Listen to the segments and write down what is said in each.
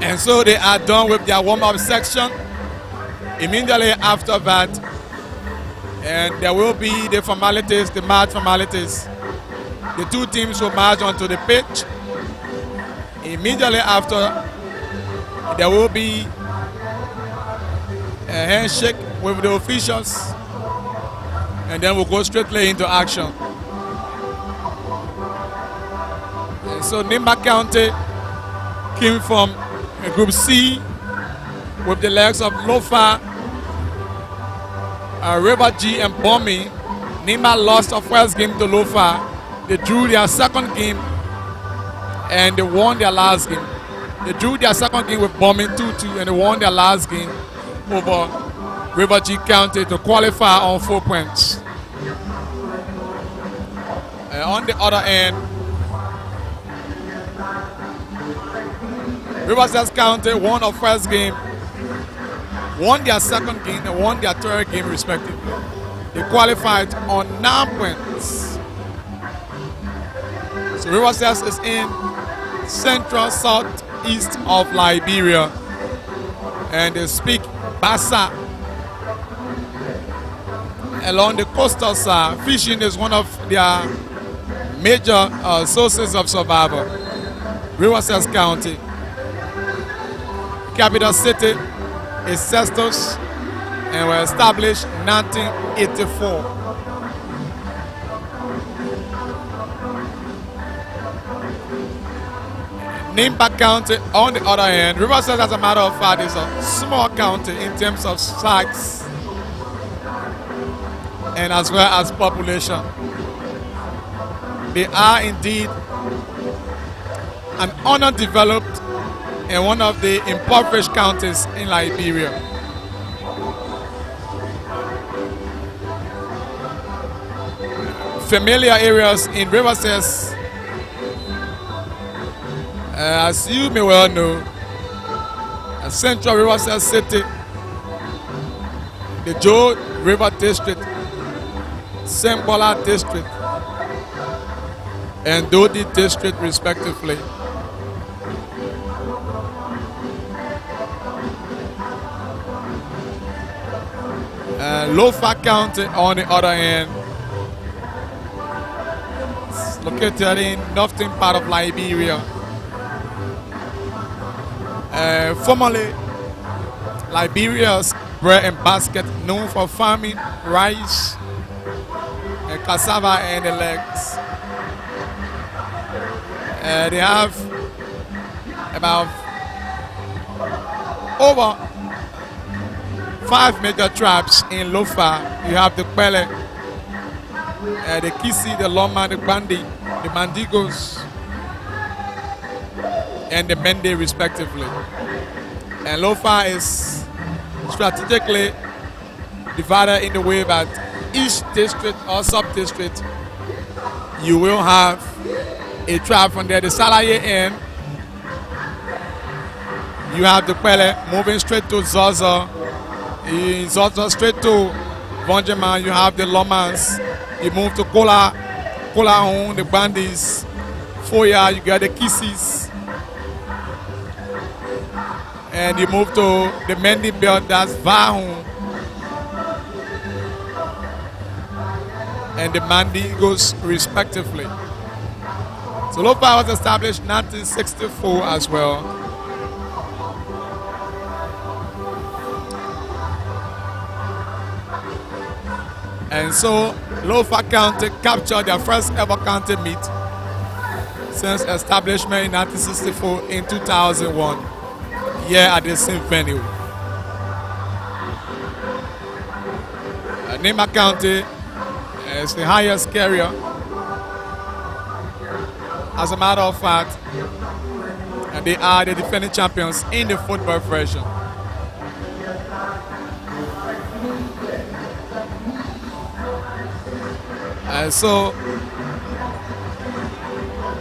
And so they are done with their warm-up section. Immediately after that, and there will be the formalities, the march formalities. The two teams will march onto the pitch. Immediately after, there will be a handshake with the officials, and then we'll go straightly into action. And so Nimba County came from Group C with the legs of Lofa, River G and Bomi. Nimba lost the first game to Lofa. They drew their second game and they won their last game. They drew their second game with Bomi 2-2 and they won their last game over River G County to qualify on 4 points. On the other end, Rivercess County won their first game, won their second game, and won their third game respectively. They qualified on 9 points. So Rivercess is in central southeast of Liberia, and they speak Bassa. Along the coastal side, fishing is one of their major sources of survival. Rivercess County. Capital city is Sestos and were established in 1984. Nimba County, on the other hand, Rivercess, as a matter of fact, is a small county in terms of size and as well as population. They are indeed an underdeveloped and one of the impoverished counties in Liberia. Familiar areas in Rivercess, as you may well know, central Rivercess City, the Joe River District, Sembola District, and Dodi District respectively. Lofa County, on the other hand, is located in northern part of Liberia. Formerly, Liberia's bread and basket, known for farming rice, cassava, and the legs. They have about over 5 major tribes in Lofa. You have the Kwele, the Kisi, the Loma, the Bandi, the Mandigos, and the Mende respectively. And Lofa is strategically divided in the way that each district or sub-district, you will have a track from there. The Salaye end, you have the Quater moving straight to Zozo. In Zozo straight to Vonjema, you have the Lomans. You move to Kola Home, the Bandis. Foya, you got the Kisses. And you move to the Mendi Belt, that's Vahun. And the Mandigos respectively. So Lopa was established 1964 as well. And so Lofa County captured their first ever county meet since establishment in 1964 in 2001, here at the same venue. Nimba County is the highest carrier. As a matter of fact, and they are the defending champions in the football version. And so,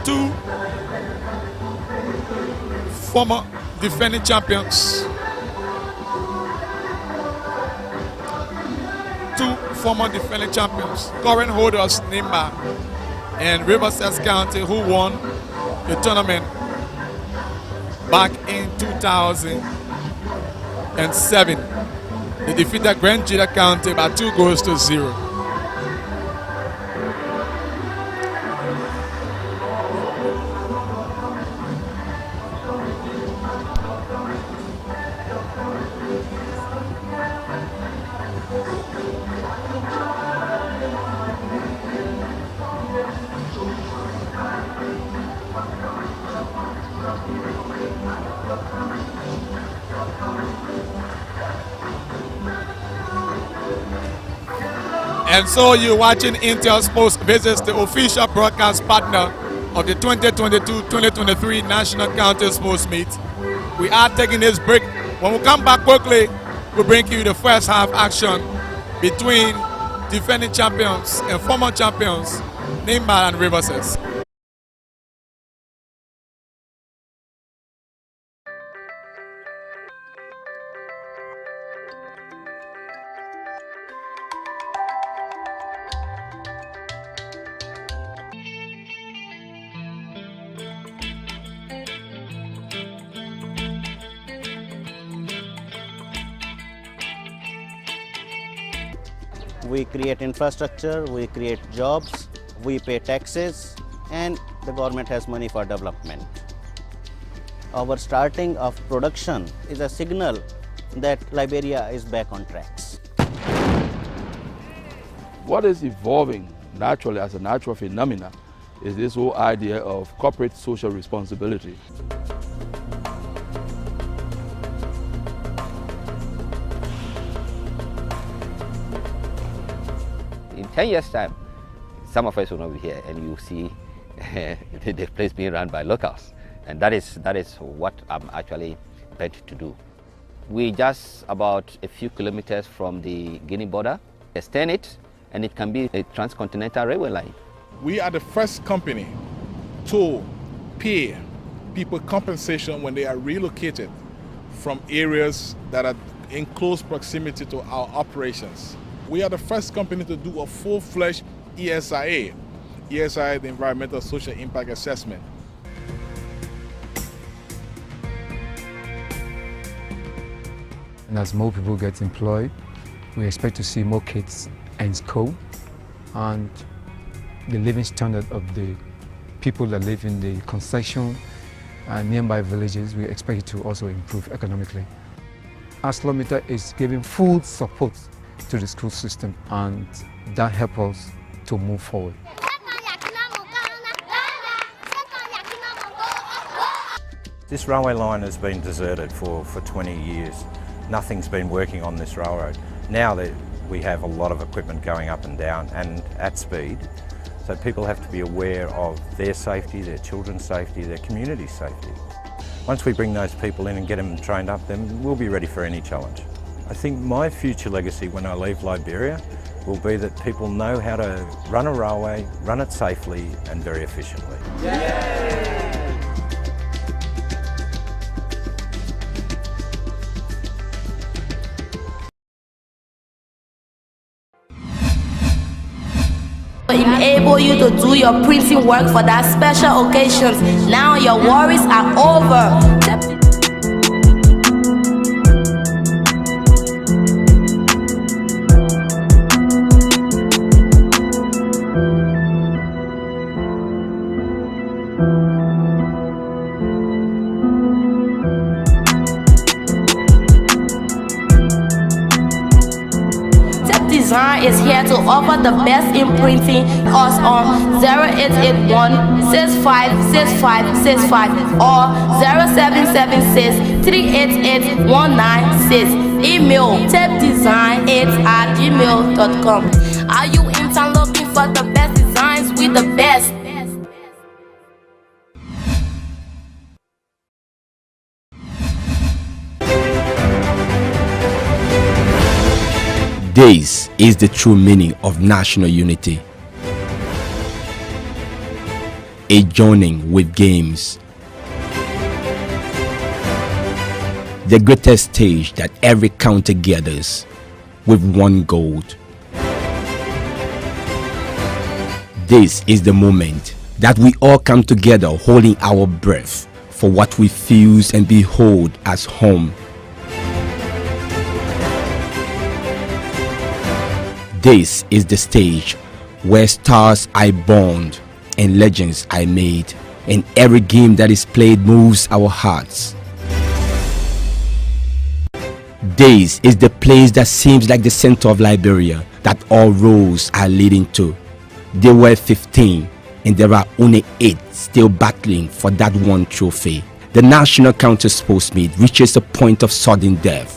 two former defending champions, current holders Nimba and Rivercess County, who won the tournament back in 2007. They defeated Grand Jita County by 2-0. And so you're watching Intel Sports Visits, the official broadcast partner of the 2022-2023 National County Sports Meet. We are taking this break. When we come back quickly, we'll bring you the first half action between defending champions and former champions, Nimba and Rivercess. We create infrastructure, we create jobs, we pay taxes, and the government has money for development. Our starting of production is a signal that Liberia is back on tracks. What is evolving naturally as a natural phenomena is this whole idea of corporate social responsibility. In 10 years' time, some of us will not be here, and you see the place being run by locals. And that is what I'm actually bent to do. We're just about a few kilometers from the Guinea border. Extend it, and it can be a transcontinental railway line. We are the first company to pay people compensation when they are relocated from areas that are in close proximity to our operations. We are the first company to do a full-fledged ESIA. ESIA, the Environmental Social Impact Assessment. And as more people get employed, we expect to see more kids in school, and the living standard of the people that live in the concession and nearby villages, we expect it to also improve economically. ArcelorMittal is giving full support to the school system, and that helps us to move forward. This railway line has been deserted for 20 years. Nothing's been working on this railroad. Now that we have a lot of equipment going up and down and at speed, so people have to be aware of their safety, their children's safety, their community's safety. Once we bring those people in and get them trained up, then we'll be ready for any challenge. I think my future legacy when I leave Liberia will be that people know how to run a railway, run it safely and very efficiently. Enable you to do your printing work for that special occasions. Now your worries are over. Design is here to offer the best in printing. Us on 0881 656565 or 0776 388 196. Email tapedesign8@gmail.com. Are you in town looking for the best designs with the best? This is the true meaning of national unity. A joining with games. The greatest stage that every county gathers with one goal. This is the moment that we all come together holding our breath for what we feel and behold as home. This is the stage where stars are born and legends are made, and every game that is played moves our hearts. This is the place that seems like the center of Liberia that all roads are leading to. There were 15 and there are only 8 still battling for that one trophy. The national counter sports meet reaches a point of sudden death.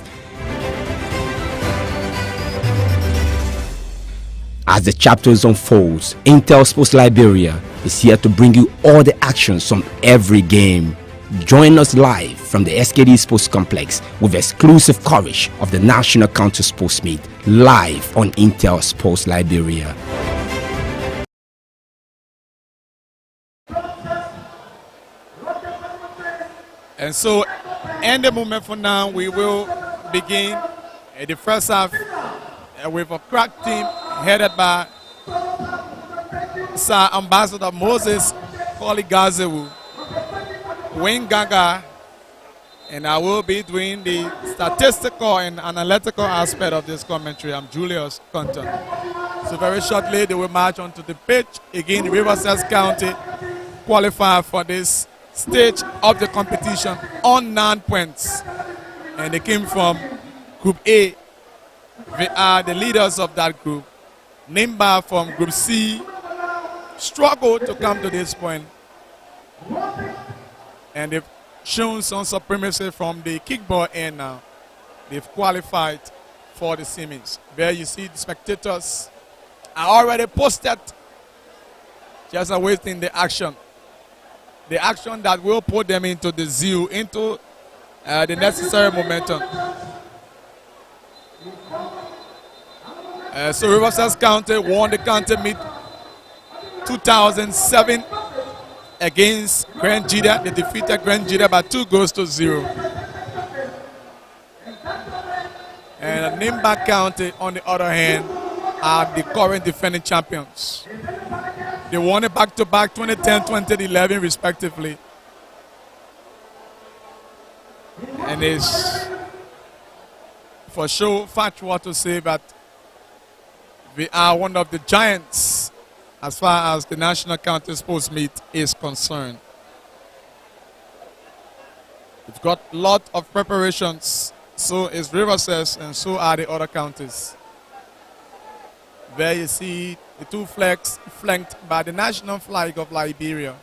As the chapters unfolds, Intel Sports Liberia is here to bring you all the actions from every game. Join us live from the SKD Sports Complex with exclusive coverage of the National Counter Sports Meet live on Intel Sports Liberia. And so, in the moment for now, we will begin the first half with a crack team headed by Sir Ambassador Moses Koligazewu, Wayne Gaga, and I will be doing the statistical and analytical aspect of this commentary. I'm Julius Compton. So very shortly they will march onto the pitch. Again, Rivercess County qualified for this stage of the competition on 9 points. And they came from Group A. They are the leaders of that group. Nimba from Group C struggled to come to this point. And they've shown some supremacy from the kickball end now. They've qualified for the semis. There you see the spectators are already posted, just awaiting the action. The action that will put them into the zeal, into the necessary momentum. So Rivercess County won the county meet 2007 against Grand Jida. They defeated Grand Jida by 2-0. And Nimba County, on the other hand, are the current defending champions. They won it back-to-back 2010, 2011 respectively. And it's for sure factual to say that we are one of the giants as far as the National County Sports Meet is concerned. We've got a lot of preparations. So is Rivercess and so are the other counties. There you see the two flags flanked by the national flag of Liberia.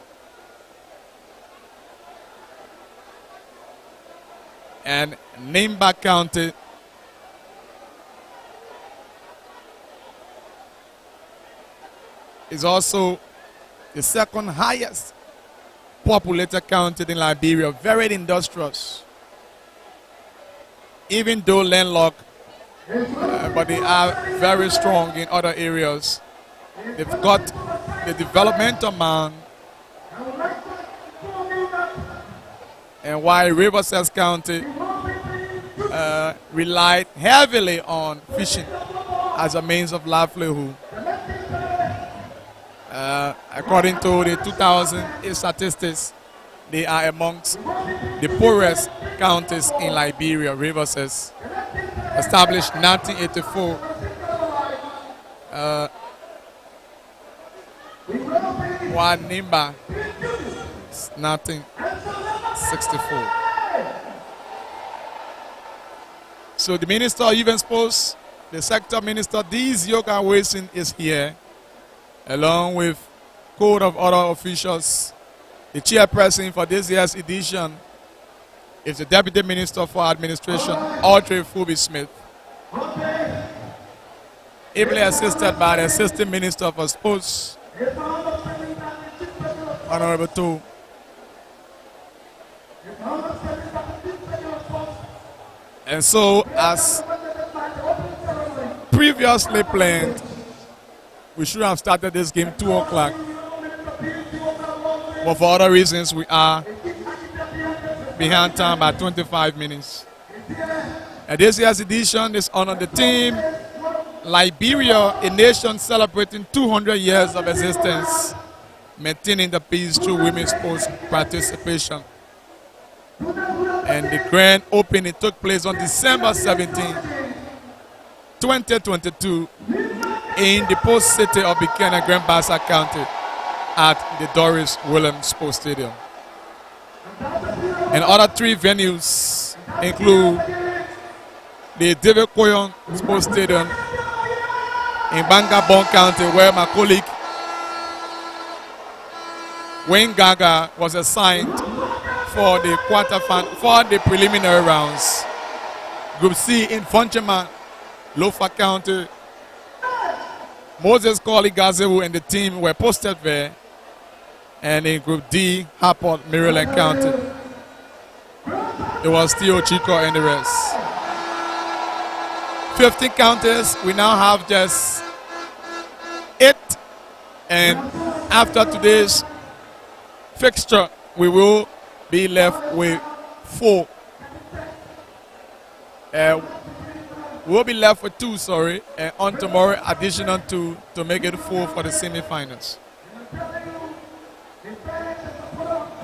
And Nimba County is also the second highest populated county in Liberia, very industrious. Even though landlocked, but they are very strong in other areas. They've got the developmental man, and while Rivercess County relied heavily on fishing as a means of livelihood. According to the 2008 statistics, they are amongst the poorest counties in Liberia. Rivercess, established 1984. While Nimba is 1964. So the Minister of Even Sports, the Sector Minister, these Yoga Wilson is here, along with code of other officials. The chairperson for this year's edition is the Deputy Minister for Administration, Audrey Fuby-Smith, ably assisted by the Assistant Minister for Sports, Honorable Tu. And so, as previously planned, we should have started this game 2 o'clock. But for other reasons, we are behind time by 25 minutes. And this year's edition is on the theme, Liberia, a nation celebrating 200 years of existence, maintaining the peace through women's sports participation. And the grand opening took place on December 17, 2022, in the post city of Buchanan, Grand Bassa County, at the Doris Williams Sports Stadium. And other 3 venues include the David Koyon Sports Stadium in Bangabon County, where my colleague Wayne Gaga was assigned for the for the preliminary rounds. Group C in Funchema, Lofa County. Moses Colley Gazewu and the team were posted there. And in Group D, Harport, Maryland County. It was Theo Chico and the rest. 15 counties, we now have just 8. And after today's fixture, we will be left with 4. We'll be left with 2, sorry, and on tomorrow, additional 2 to make it 4 for the semifinals.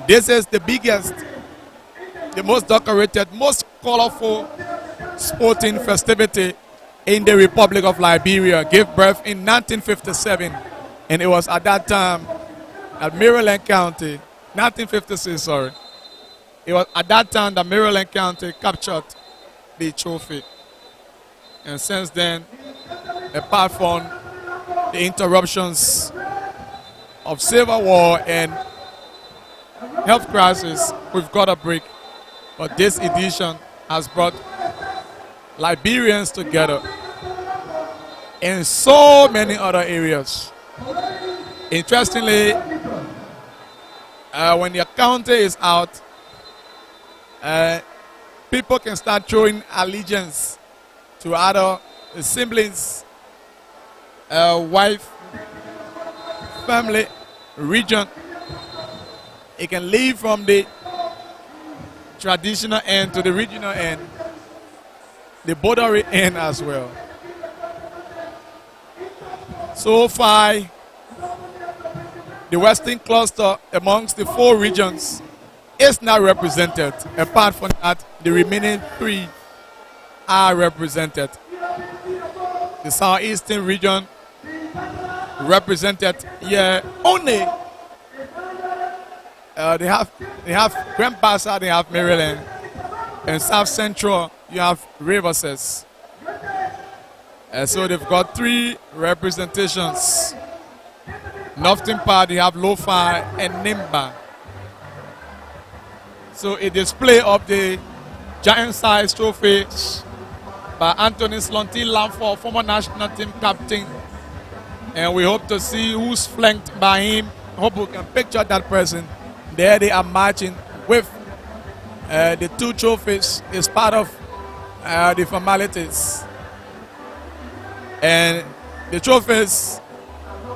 This is the biggest, the most decorated, most colorful sporting festivity in the Republic of Liberia. Gave birth in 1957, and it was at that time at Maryland County, 1956, sorry. It was at that time that Maryland County captured the trophy. And since then, apart from the interruptions of civil war and health crisis, we've got a break. But this edition has brought Liberians together in so many other areas. Interestingly, when your county is out, people can start showing allegiance to other siblings, wife, family, region. It can leave from the traditional end to the regional end, the border end as well. So far, the Western cluster amongst the 4 regions is not represented. Apart from that, the remaining 3 are represented. The Southeastern region represented here only. They have Grand Bassa, they have Maryland, and South Central you have Rivercess. So they've got 3 representations. Northern part they have Lo-Fi and Nimba. So a display of the giant-size trophies by Anthony Slonty Lamford, former national team captain. And we hope to see who's flanked by him. Hope we can picture that person. There they are marching with the 2 trophies. It's part of the formalities. And the trophies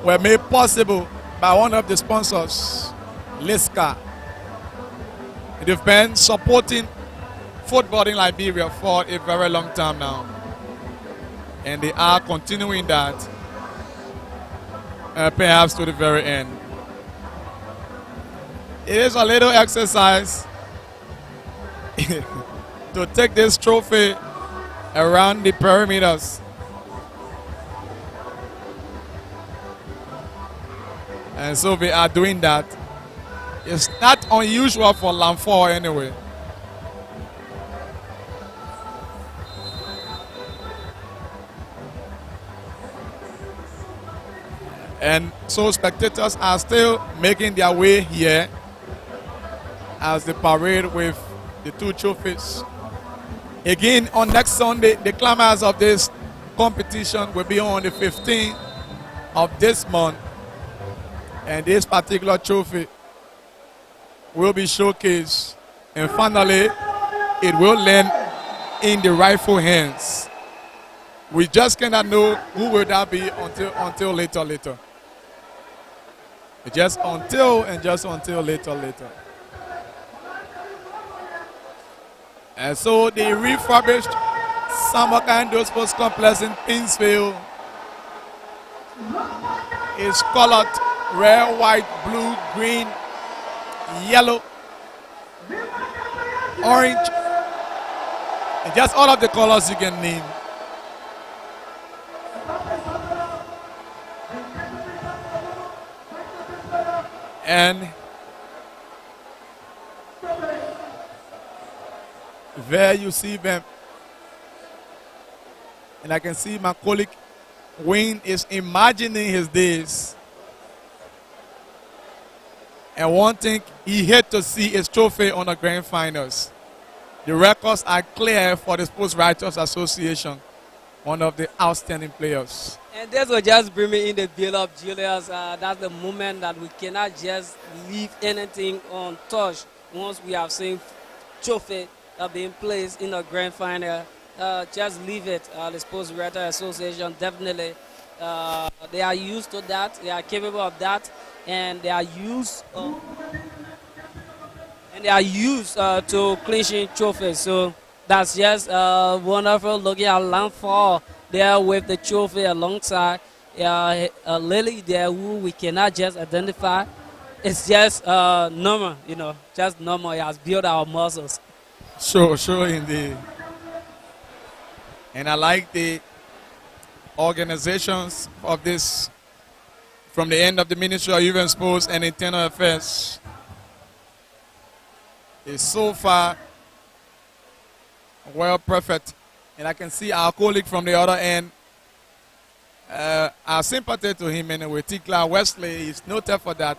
were made possible by one of the sponsors, Liska. They've been supporting football in Liberia for a very long time now. And they are continuing that, perhaps to the very end. It is a little exercise to take this trophy around the perimeters. And so we are doing that. It's not unusual for Lamfor anyway. And so spectators are still making their way here as they parade with the two trophies. Again, on next Sunday, the climax of this competition will be on the 15th of this month. And this particular trophy will be showcased. And finally, it will land in the rightful hands. We just cannot know who will that be until later. Just until later. And so the refurbished Samarkand Sports Complex in Pinsville is colored red, white, blue, green, yellow, orange, and just all of the colors you can name. And there you see them. And I can see my colleague Wayne is imagining his days. And one thing he had to see is trophy on the grand finals. The records are clear for the Sports Writers Association, one of the outstanding players. And this will just bring me in the build-up, Julius. That's the moment that we cannot just leave anything untouched once we have seen trophy being placed in the grand final. Just leave it. The Sports Writers Association definitely, they are used to that. They are capable of that, and they are used. To clinching trophies. So that's just wonderful. Looking at Lamfor there with the trophy alongside Lily there, who we cannot just identify. It's just normal, just normal. It has built our muscles. Sure, indeed. And I like the organizations of this from the end of the Ministry of Youth and Sports and Internal Affairs. Is so far well perfect. And I can see our colleague from the other end. Our sympathy to him anyway. Tikla Wesley is noted for that.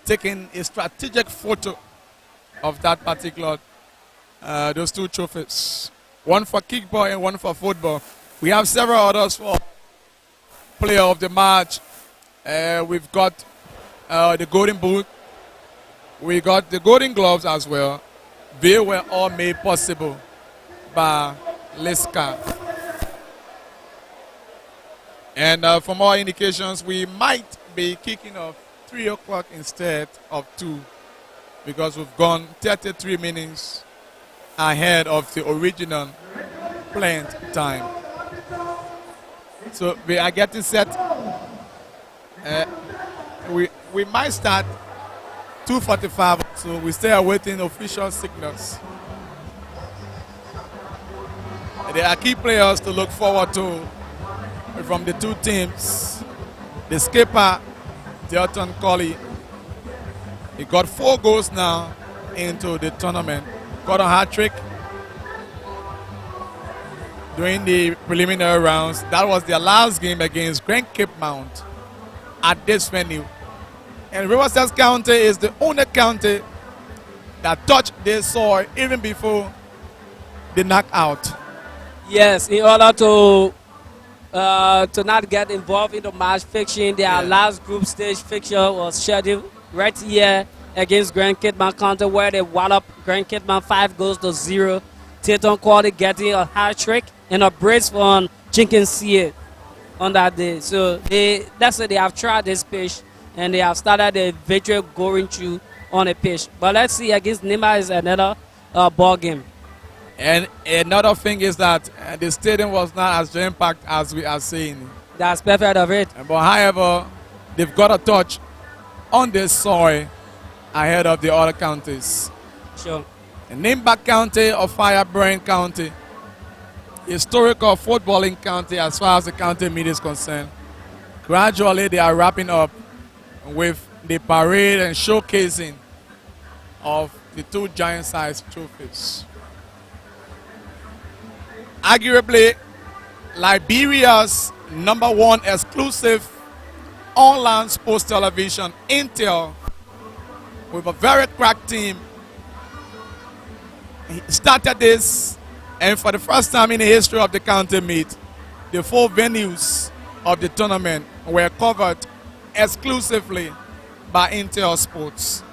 Taking a strategic photo of that particular, those two trophies. One for kickball and one for football. We have several others for player of the match. We've got the Golden Boot. We got the Golden Gloves as well. They were all made possible by Liska. And for more indications, we might be kicking off 3 o'clock instead of 2 because we've gone 33 minutes ahead of the original planned time. So we are getting set. We might start 2:45, so we still awaiting official signals. There are key players to look forward to from the two teams. The skipper, Delton Colley, he got 4 goals now into the tournament. Got a hat-trick during the preliminary rounds. That was their last game against Grand Cape Mount at this venue. And Rivercess County is the only county that touched this soil even before the knockout. Yes, in order to not get involved in the match fixing, their last group stage fixture was scheduled right here against Grand Cape Mount County, where they walloped Grand Cape Mount 5 goals to 0. Teton Quater getting a hat trick and a brace for chicken seed on that day. So that's why they have tried this pitch and they have started the victory going through on a pitch. But let's see, against Nimba is another ball game. And another thing is that the stadium was not as jam-packed as we are seeing. That's perfect of it. But however, they've got a touch on this soil ahead of the other counties. Sure. Nimba County or Firebrand County, historical footballing county as far as the county meet is concerned. Gradually they are wrapping up with the parade and showcasing of the two giant-sized trophies. Arguably, Liberia's #1 exclusive online sports television, Intel, with a very crack team, started this, and for the first time in the history of the county meet, the 4 venues of the tournament were covered exclusively by Intel Sports.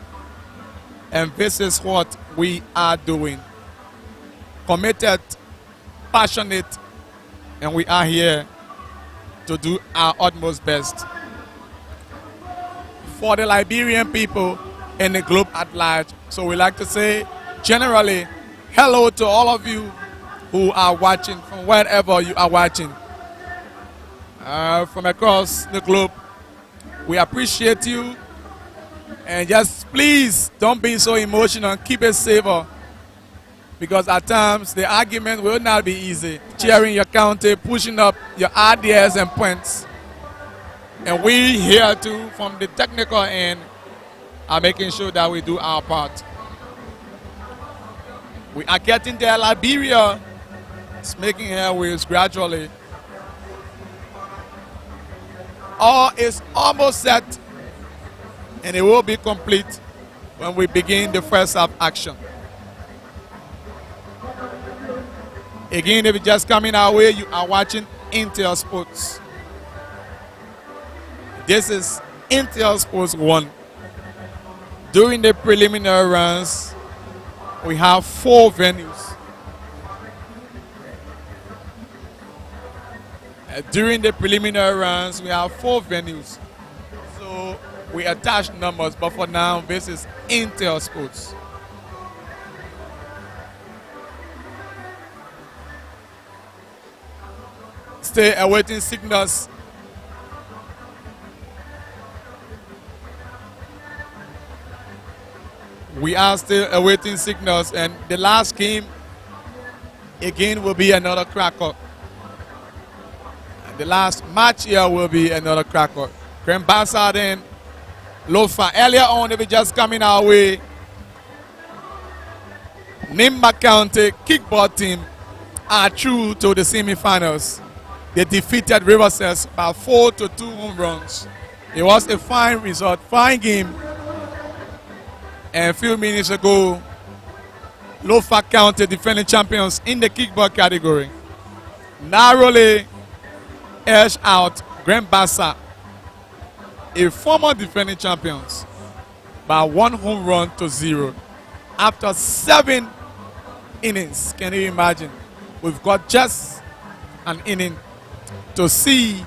And this is what we are doing. Committed, passionate, and we are here to do our utmost best for the Liberian people and the globe at large. So we like to say generally hello to all of you who are watching from wherever you are watching from across the globe. We appreciate you, and just please don't be so emotional. Keep it safer, because at times the argument will not be easy. Cheering your county, pushing up your ideas and points. And we here too, from the technical end, are making sure that we do our part. We are getting there. Liberia is making headways gradually. All is almost set, and it will be complete when we begin the first half action. Again, if you're just coming our way, you are watching Intel Sports. This is Intel Sports 1. During the preliminary rounds, we have 4 venues. During the preliminary rounds, we have 4 venues. So we attach numbers, but for now, this is Intel Sports. Stay awaiting signals. We are still awaiting signals, and the last game again will be another cracker. And the last match here will be another cracker. Krembasa then Lofa. Earlier on, they were just coming our way. Nimba County kickball team are through to the semifinals. They defeated Rivercess by 4-2 home runs. It was a fine result, fine game. And a few minutes ago, Lofa County, defending champions in the kickball category, narrowly edged out Grambassa, a former defending champions, by 1 home run to 0. After 7 innings, can you imagine? We've got just an inning to see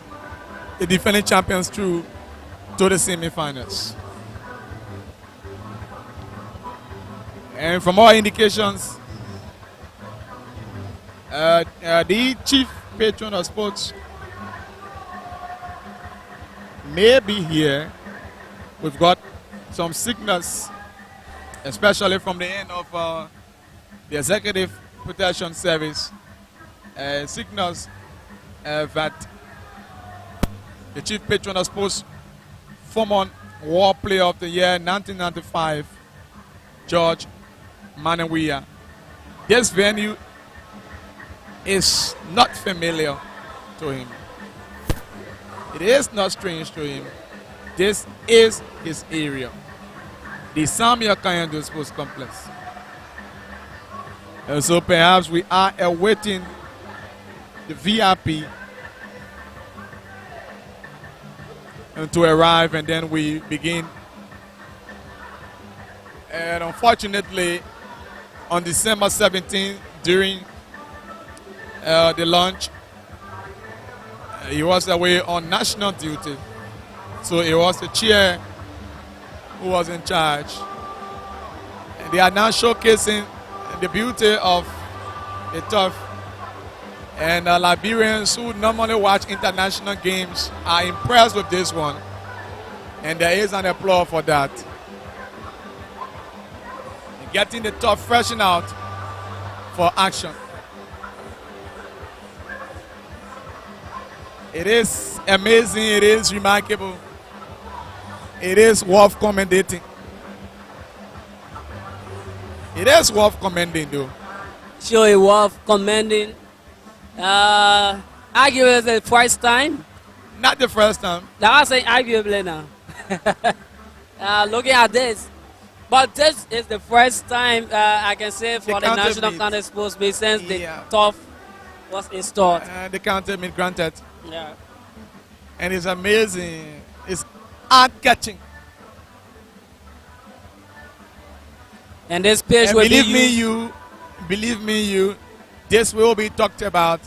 the defending champions through to the semifinals. And from all indications, the chief patron of sports may be here. We've got some signals, especially from the end of the Executive Protection Service, signals that the chief patron of sports, former War Player of the Year 1995, George Manawia. This venue is not familiar to him. It is not strange to him. This is his area, the Samia Kayando Sports Complex. And so perhaps we are awaiting the VIP to arrive, and then we begin. And unfortunately, on December 17th, during the lunch. He was away on national duty. So it was the chair who was in charge. And they are now showcasing the beauty of the turf. And Liberians who normally watch international games are impressed with this one. And there is an applause for that. Getting the turf freshened out for action. It is amazing, it is remarkable. It is worth commendating. It is worth commending though. Sure, it worth commending. Arguably the first time. Not the first time. Now I say arguably now. Looking at this. But this is the first time I can say for the National County Sports Meet since the turf was installed. The counter meet granted. Yeah. And it's amazing. It's eye-catching. And this page will believe me, you, this will be talked about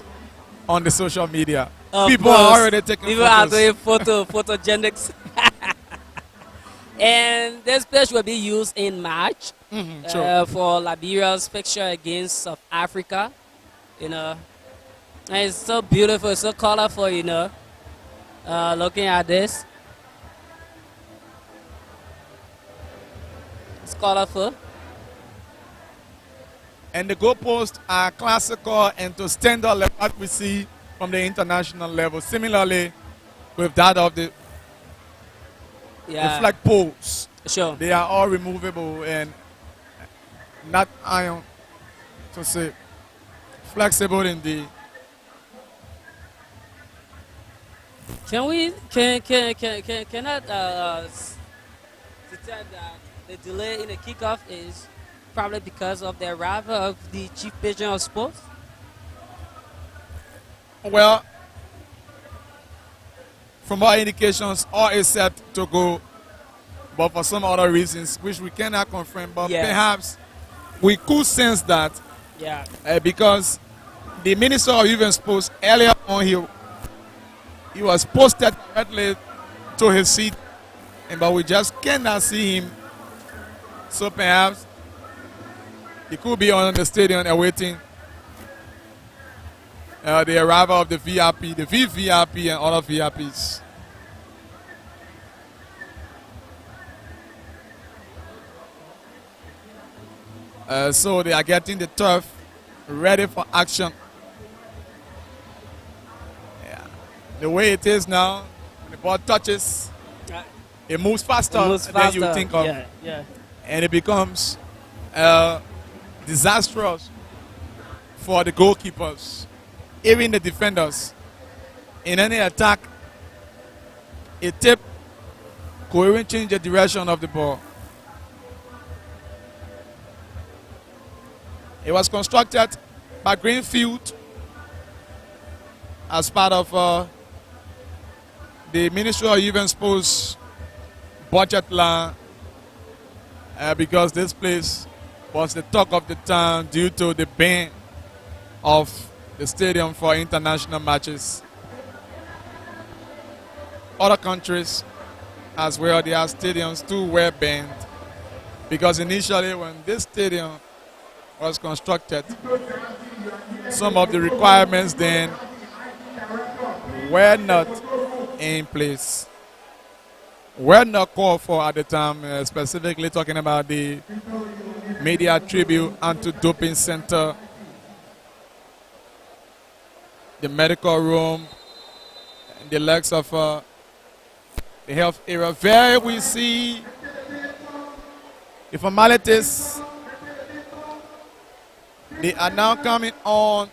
on the social media. People are already taking photos. People are doing photogenics. And this page will be used in March for Liberia's fixture against South Africa. You know, and it's so beautiful, so colorful. You know, looking at this, it's colorful. And the goalposts are classical and to standard level what we see from the international level. Similarly, with that of the flag poles. Sure. They are all removable and not iron, to say flexible indeed. Can I detect that the delay in the kickoff is probably because of the arrival of the chief patron of sports? Well, from our indications, all is set to go, but for some other reasons, which we cannot confirm, but perhaps we could sense that because the Minister of Youth and Sports earlier on, he was posted directly to his seat, but we just cannot see him. So perhaps he could be on the stadium awaiting the arrival of the VIP, the VVIP, and other VIPs. So they are getting the turf ready for action. Yeah. The way it is now, when the ball touches, it moves faster than you think of. And it becomes disastrous for the goalkeepers, even the defenders. In any attack, a tip could even change the direction of the ball. It was constructed by Greenfield as part of the Ministry of Youth and Sports budget line because this place was the talk of the town due to the ban of the stadium for international matches. Other countries as well, their stadiums too were banned because initially when this stadium was constructed, some of the requirements then were not in place, were not called for at the time, specifically talking about the media tribute anti-doping center, the medical room, and the likes of the health area. There we see the formalities. They are now coming on.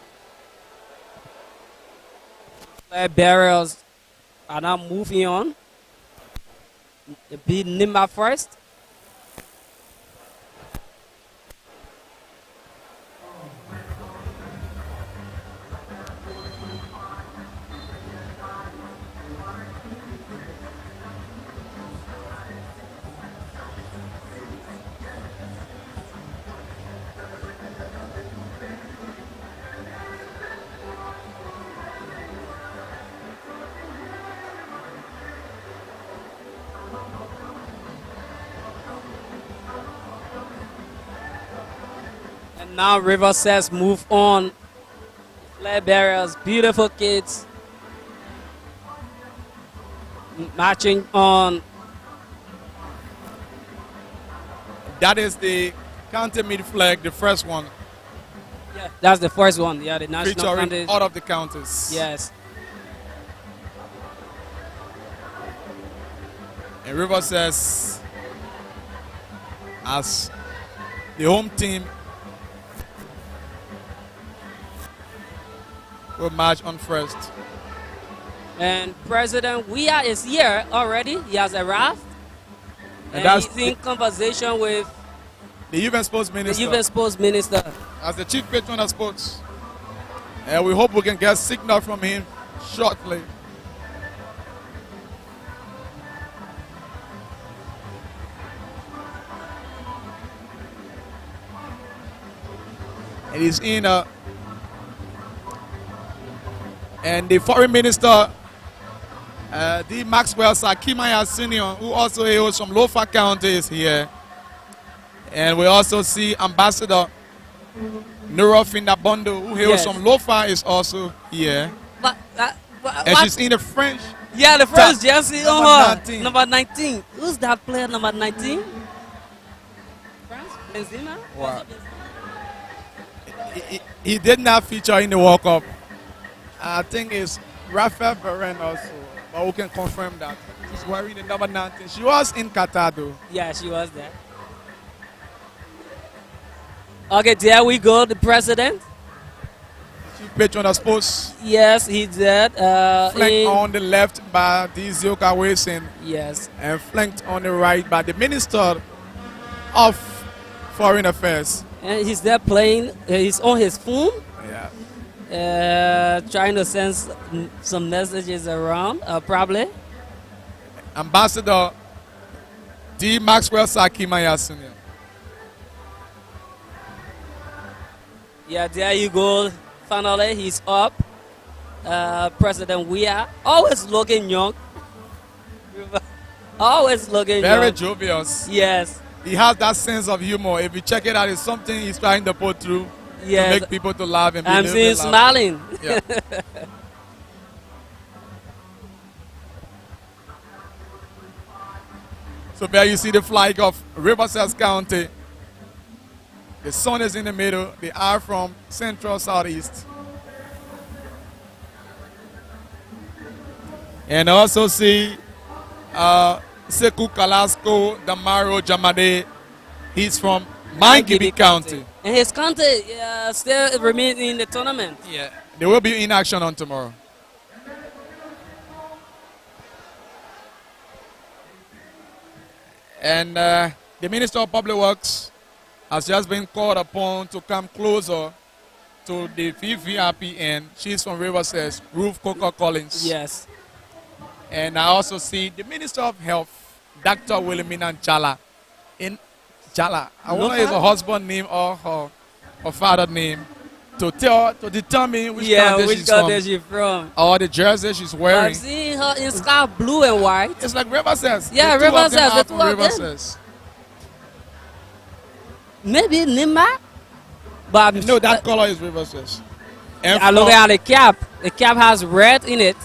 Barriers are now moving on. The beat Nimba first. Now Rivercess move on. Flag bearers, beautiful kids. Marching on. That is the county mid flag, the first one. Yeah, that's the first one. Yeah, the national Featuring county. all of the counties. Yes. And Rivercess as the home team will march on first. And President Weah is here already. He has arrived. And And that's he's in conversation with the youth and sports the minister. youth and sports minister. As the chief patron of sports. And we hope we can get signal from him shortly. And he's in and the foreign minister D. Maxwell Sakimaya Senior, who also hails from Lofa County, is here. And we also see Ambassador Nura Findabondo, who hails from Lofa, is also here. And she's in the French. Yeah, the first jersey on her. 19. Number 19. Who's that player, number 19? France? Benzema? Wow. He did not feature in the World Cup. I think it's Rafael Varane also, but we can confirm that. She's wearing the number 19. She was in Qatar though. Yeah, she was there. Okay, there we go, the president. Chief patron of sports. Yes, he did. Flanked on the left by Dizioka Wilson. Yes. And flanked on the right by the Minister of Foreign Affairs. And he's there playing, he's on his phone. Yeah. Trying to send some messages around, probably. Ambassador D. Maxwell Sakimaya Senior. Yeah, there you go. Finally, he's up. President Weah, always looking young. Always looking young. Very jovial. Yes. He has that sense of humor. If you check it out, it's something he's trying to put through to make people to laugh. And be I'm seeing smiling. Yeah. So there you see the flag of Rivercess County. The sun is in the middle. They are from central southeast. And also see Sekou Kalasko Damaro Jamade. He's from Mangibi County. And his country still remains in the tournament. Yeah. They will be in action on tomorrow. And the Minister of Public Works has just been called upon to come closer to the VVIPN. She's from Rivercess, Ruth Coker Collins. Yes. And I also see the Minister of Health, Dr. Wilhelmina Jala. In Jala, I wonder if her husband name or her father name to determine which country she's from. Or the jersey she's wearing. I've seen her in sky blue and white. It's like Rivercess. Yeah, Rivercess. The two of them. Rivercess. Maybe Nimba, but no, that color is Rivercess. And I look at the cap. The cap has red in it.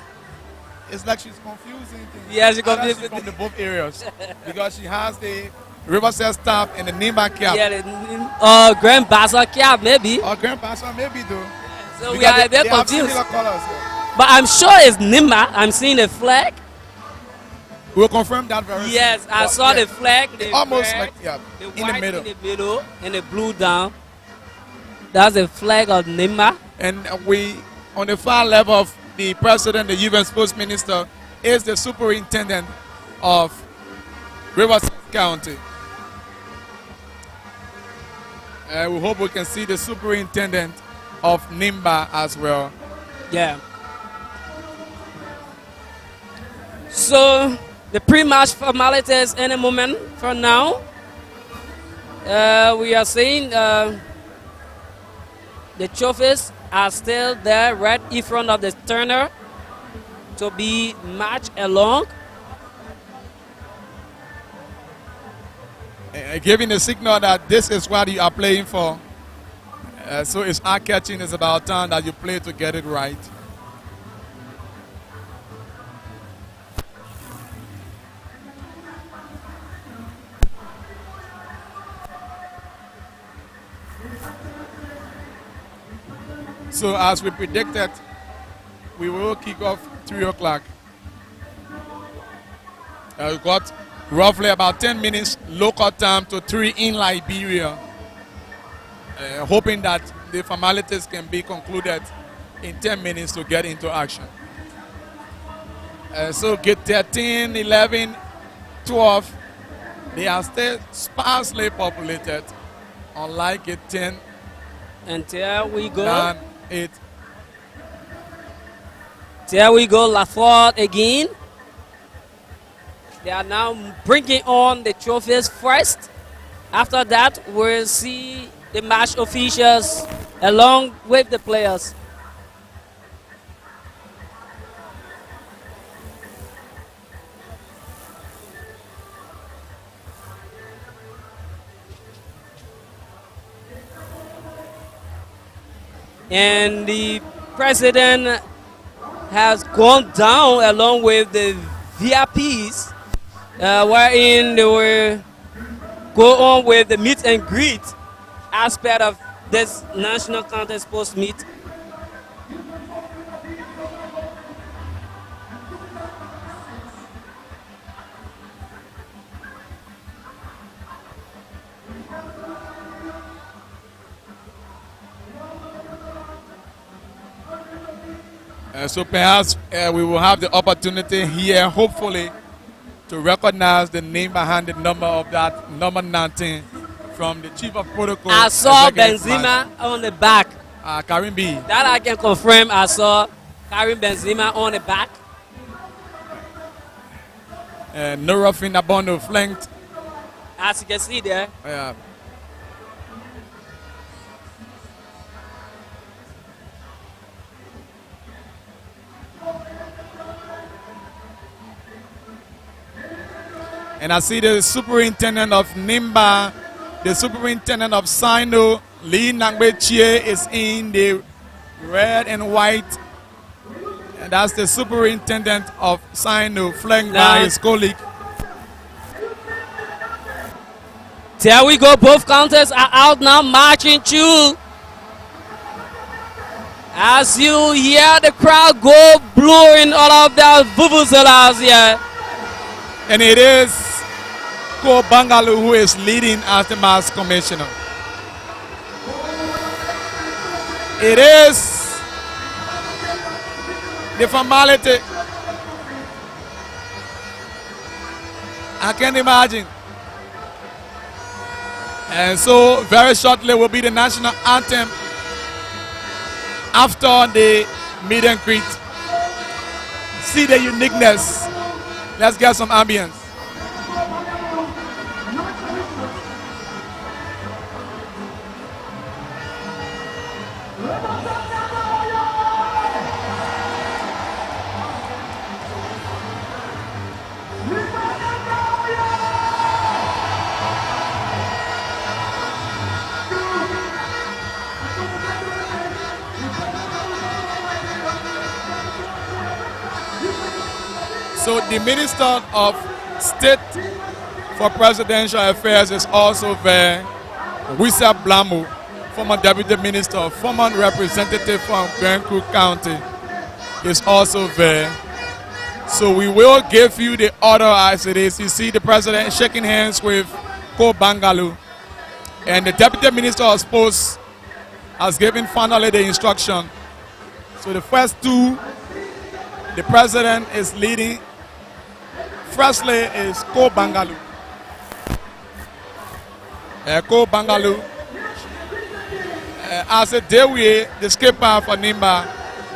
It's like she's confusing things. Yeah, she's confusing from the both areas because she has the Rivercess top and the Nimba cap. Yeah, the Grand Bassa cap maybe. Or Grand Bassa maybe though. So we are a bit confused. Colors, but I'm sure it's Nimba. I'm seeing the flag. We'll confirm that very soon. Yes, I saw the flag. The almost red, like the in white the middle. in the middle and the blue down. That's the flag of Nimba. And we, on the far left of the president, the youth and sports minister, is the superintendent of Rivercess County. We hope we can see the superintendent of Nimba as well. Yeah. So the pre-match formalities in a moment from now. We are seeing the trophies are still there right in front of the turner to be matched along. Giving a signal that this is what you are playing for. So it's eye-catching. It's about time that you play to get it right. So as we predicted, we will kick off 3 o'clock. We got roughly about 10 minutes local time to 3 in Liberia. Hoping that the formalities can be concluded in 10 minutes to get into action. So gate 13, 11, 12, they are still sparsely populated, unlike gate 10. And there we go. 9, 8. There we go, Laford again. They are now bringing on the trophies first. After that, we'll see the match officials along with the players. And the president has gone down along with the VIPs, wherein they will go on with the meet and greet aspect of this national contest post meet. So perhaps we will have the opportunity here, hopefully, to recognize the name behind the number of that number 19 from the chief of protocol. I saw Executive Benzema on the back. Karim B. That I can confirm. I saw Karim Benzema on the back. Nora Finabondo flanked. As you can see there. And I see the superintendent of Nimba, the superintendent of Sino, Lee Nangbe Chie, is in the red and white. And that's the superintendent of Sino, flanked by his colleague. There we go. Both counters are out now, marching through. As you hear the crowd go blowing all of their vuvuzelas here. And it is Ko Bangalu who is leading as the mass commissioner. It is the formality. I can imagine. And so very shortly will be the national anthem after the meet and greet. See the uniqueness. Let's get some ambience. So the Minister of State for Presidential Affairs is also there. Wisa Blamu, former Deputy Minister, former representative from Grand Crook County, is also there. So we will give you the order as it is. You see the President shaking hands with Ko Bangalu. And the Deputy Minister of Sports has given finally the instruction. So the first two, the President is leading. Firstly is Ko Bangalu. Ko Bangalu. As a Dewe, the skipper for Nimba,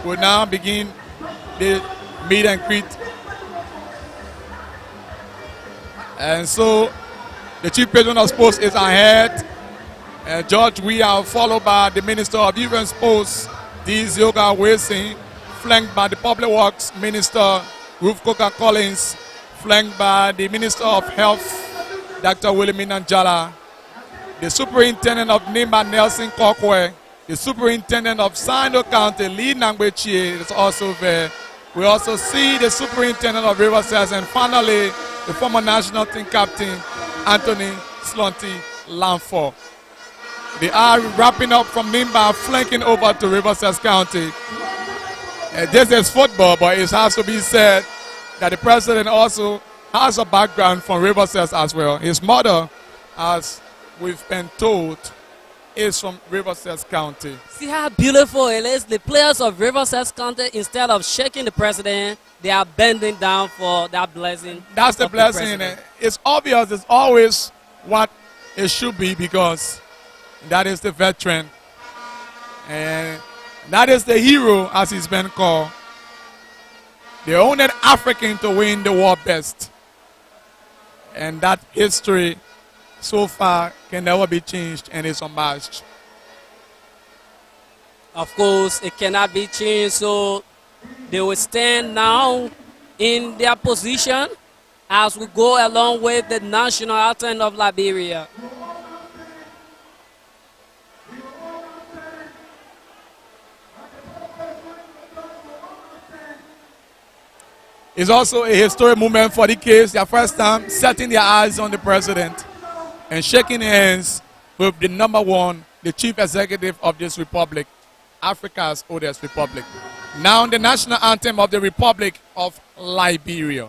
will now begin the meet and greet. And so the Chief Patron of Sports is ahead. George, we are followed by the Minister of Youth and Sports, D. Zioga Wilson, flanked by the Public Works Minister, Ruth Coker Collins, flanked by the Minister of Health, Dr. William Nanjala, the Superintendent of Nimba, Nelson Kokwe, The superintendent of Sando County, Lee Nangbechi, is also there. We also see the superintendent of Rivercess, and finally the former national team captain, Anthony Slunty Lamford. They are wrapping up from Nimba, flanking over to Rivercess County. This is football, but it has to be said that the president also has a background from Rivercess as well. His mother, as we've been told, is from Rivercess County. See how beautiful it is. The players of Rivercess County, instead of shaking the president, they are bending down for that blessing. That's the blessing. It's obvious. It's always what it should be, because that is the veteran. And that is the hero, as he's been called. The only African to win the war best. And that history so far can never be changed, and it's unmatched. Of course, it cannot be changed, so they will stand now in their position as we go along with the national anthem of Liberia. It's also a historic moment for the kids. Their first time setting their eyes on the president and shaking hands with the number one, the chief executive of this republic, Africa's oldest republic. Now the national anthem of the Republic of Liberia.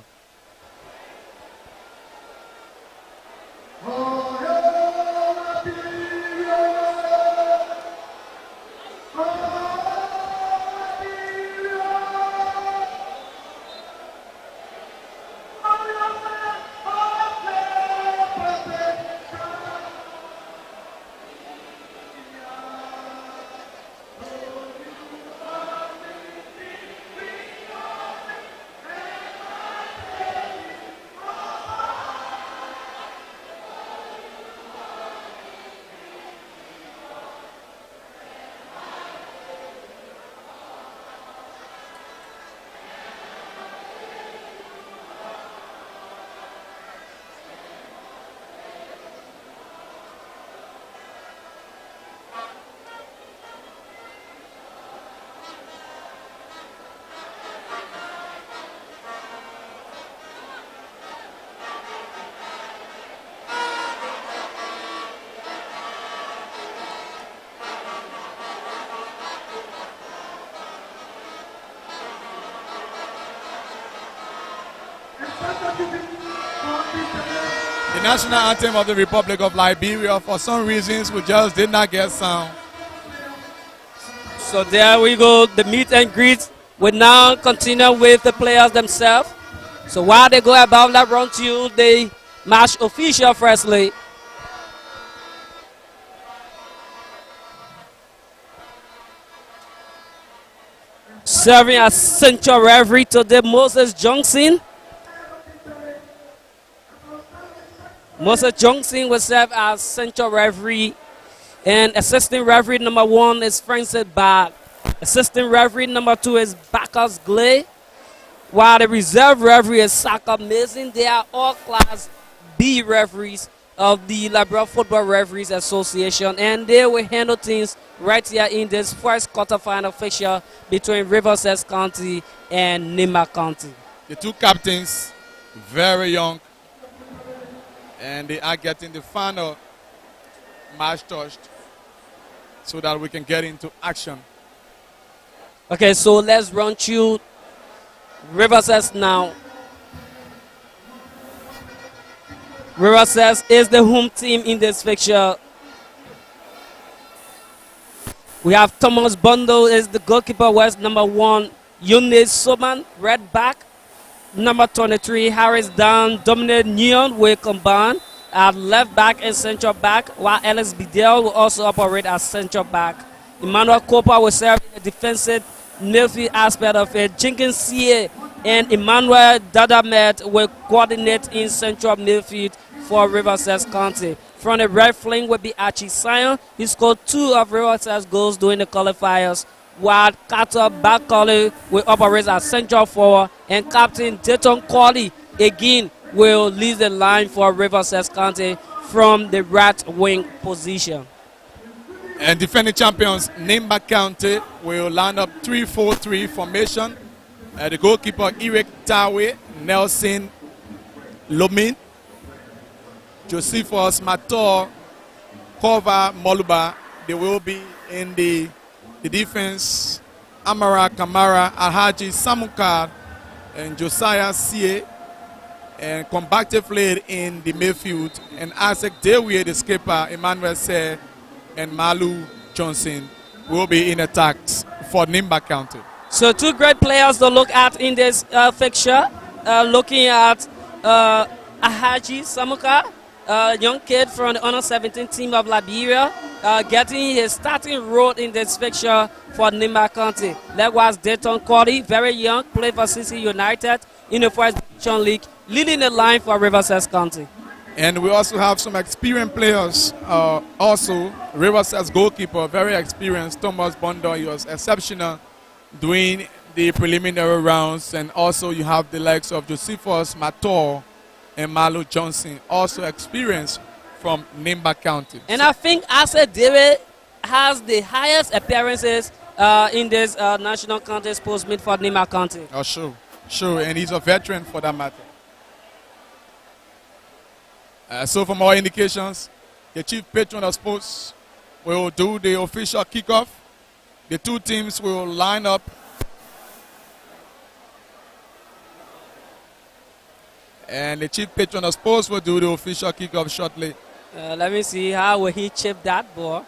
The national anthem of the Republic of Liberia, for some reasons, we just did not get sound. So there we go. The meet and greet will now continue with the players themselves. So while they go about that run to the match official firstly. Serving as central referee today, Moses Johnson. Moses Johnson will serve as central referee, and assistant referee number 1 is Francis Bag. Assistant referee number 2 is Bacchus Glay, while the reserve referee is Saka Mason. They are all Class B referees of the Liberia Football Referees Association, and they will handle things right here in this first quarterfinal fixture between Rivercess County and Nimba County. The two captains, very young, and they are getting the final match touched so that we can get into action. Okay, so let's run through Rivercess now. Rivercess is the home team in this fixture. We have Thomas Bundle is the goalkeeper, West number 1. Eunice Soman, red back. Number 23, Harris Dan, Dominic Neon will combine at left back and central back, while Alex Bidel will also operate as central back. Emmanuel Cooper will serve in the defensive midfield aspect of it. Jenkins CA and Emmanuel Dadamet will coordinate in central midfield for Rivercess County. From the right flank will be Archie Sion. He scored 2 of Rivercess goals during the qualifiers, while Quater Bakole will operate as central forward, and Captain Dayton Corley again will lead the line for Rivercess County from the right wing position. And defending champions Nimba County will line up 3-4-3 formation. The goalkeeper Eric Tawe, Nelson Lomin, Josephus Mator, Kova Moluba. They will be in the defense. Amara Kamara, Alhaji Samukar, and Josiah Sie, and Combactive Flade in the midfield, and Isaac Dewie, the skipper, Emmanuel Se, and Malu Johnson will be in attacks for Nimba County. So two great players to look at in this fixture. Looking at Ahaji Samuka, a young kid from the Under 17 team of Liberia, getting his starting role in this fixture for Nimba County. Likewise, Dayton Cordy, very young, played for CC United in the First Division League, leading the line for Rivercess County. And we also have some experienced players. Also, Rivercess goalkeeper, very experienced, Thomas Bondo. He was exceptional doing the preliminary rounds. And also you have the likes of Josephus Mator and Malu Johnson, also experienced from Nimba County. And I think Asa Dewe has the highest appearances in this national contest post meet for Nimba County. Oh, sure, and he's a veteran for that matter. So for more indications, the chief patron of sports will do the official kickoff. The two teams will line up. And the chief patron of sports will do the official kickoff shortly. Let me see how will he chip that ball.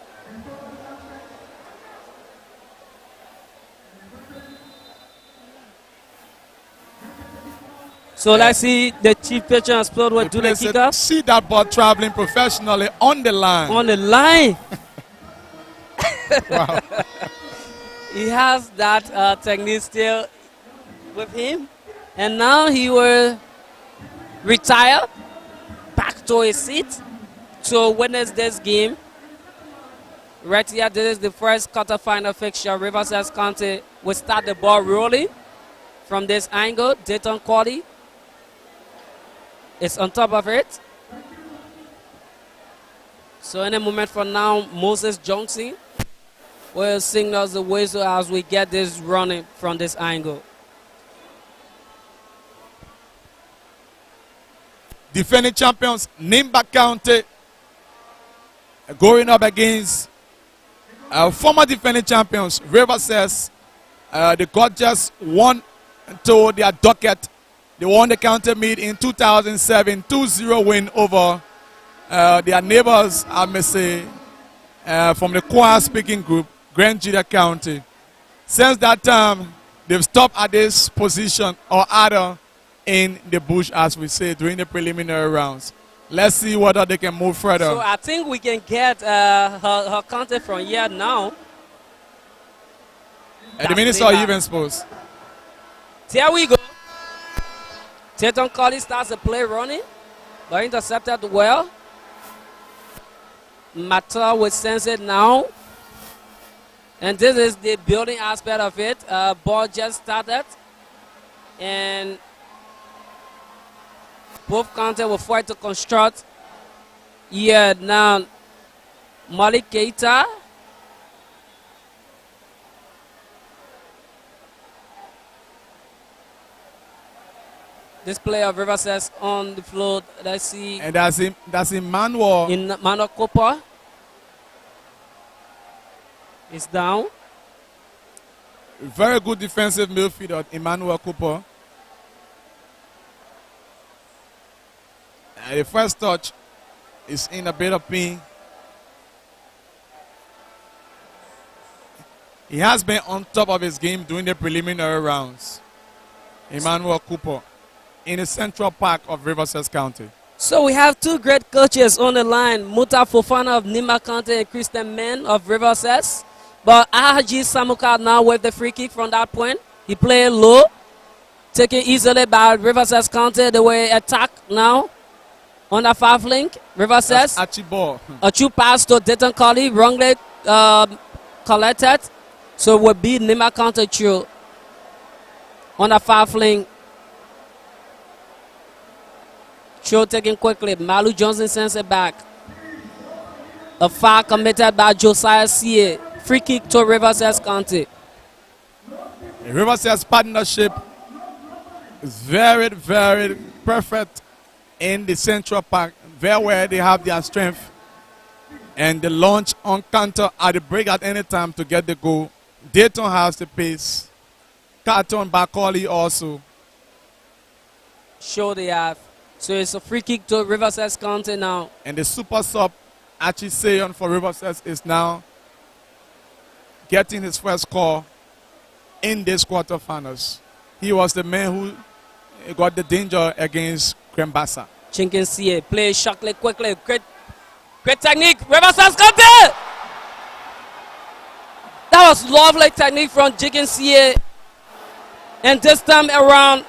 So let's see the chief patron of sports will do the kickoff. See that ball traveling professionally on the line. On the line. Wow. He has that technique still with him. And now he will retire back to his seat to witness this game. Right here, this is the first quarterfinal fixture. Rivercess County will start the ball rolling from this angle. Dayton Cordy is on top of it. So in a moment from now, Moses Johnson will signal the whistle as we get this running from this angle. Defending champions Nimba County going up against former defending champions Rivercess. They got just one to their docket. They won the county meet in 2007, 2-0 win over their neighbors, I may say, from the Quater speaking group, Grand Judea County. Since that time, they've stopped at this position or other in the bush, as we say, during the preliminary rounds. Let's see whether they can move further. So I think we can get her county from here now. At the minutes or even supposed. There we go. Dayton Colley starts the play running, but intercepted well. Mata will sense it now. And this is the building aspect of it. Ball just started. And both counties will fight to construct. Yeah, now Malik Keita. This player of Rivercess on the floor. Let's see. And that's Emmanuel. Emmanuel Cooper is down. Very good defensive midfielder, Emmanuel Cooper. The first touch is in a bit of pain. He has been on top of his game during the preliminary rounds. Emmanuel Cooper in the central park of Rivercess County. So we have two great coaches on the line, Muta Fofana of Nimba County and Christian Men of Rivercess. But Ahaji Samuka now with the free kick from that point. He played low, taken easily by Rivercess County. They will attack now. On the far flank, Rivercess. A true pass to Dayton Colley, wrongly collected. So it will be Nimba County through. On the far flank. Throw taken quickly. Malu Johnson sends it back. A foul committed by Josiah C.A. Free kick to Rivercess County. The Rivercess partnership is very, very perfect in the Central Park, very where they have their strength. And the launch on counter at the break at any time to get the goal. Dayton has the pace. Carton Bakoli also. Sure they have. So it's a free kick to Rivercess County now. And the super sub, Archie Sayon for Rivercess, is now getting his first call in this quarterfinals. He was the man who got the danger against Krembasa. Chinkin CA play shortly, quickly. Great technique. Rivercess County! That was lovely technique from Chicken CA. And this time around,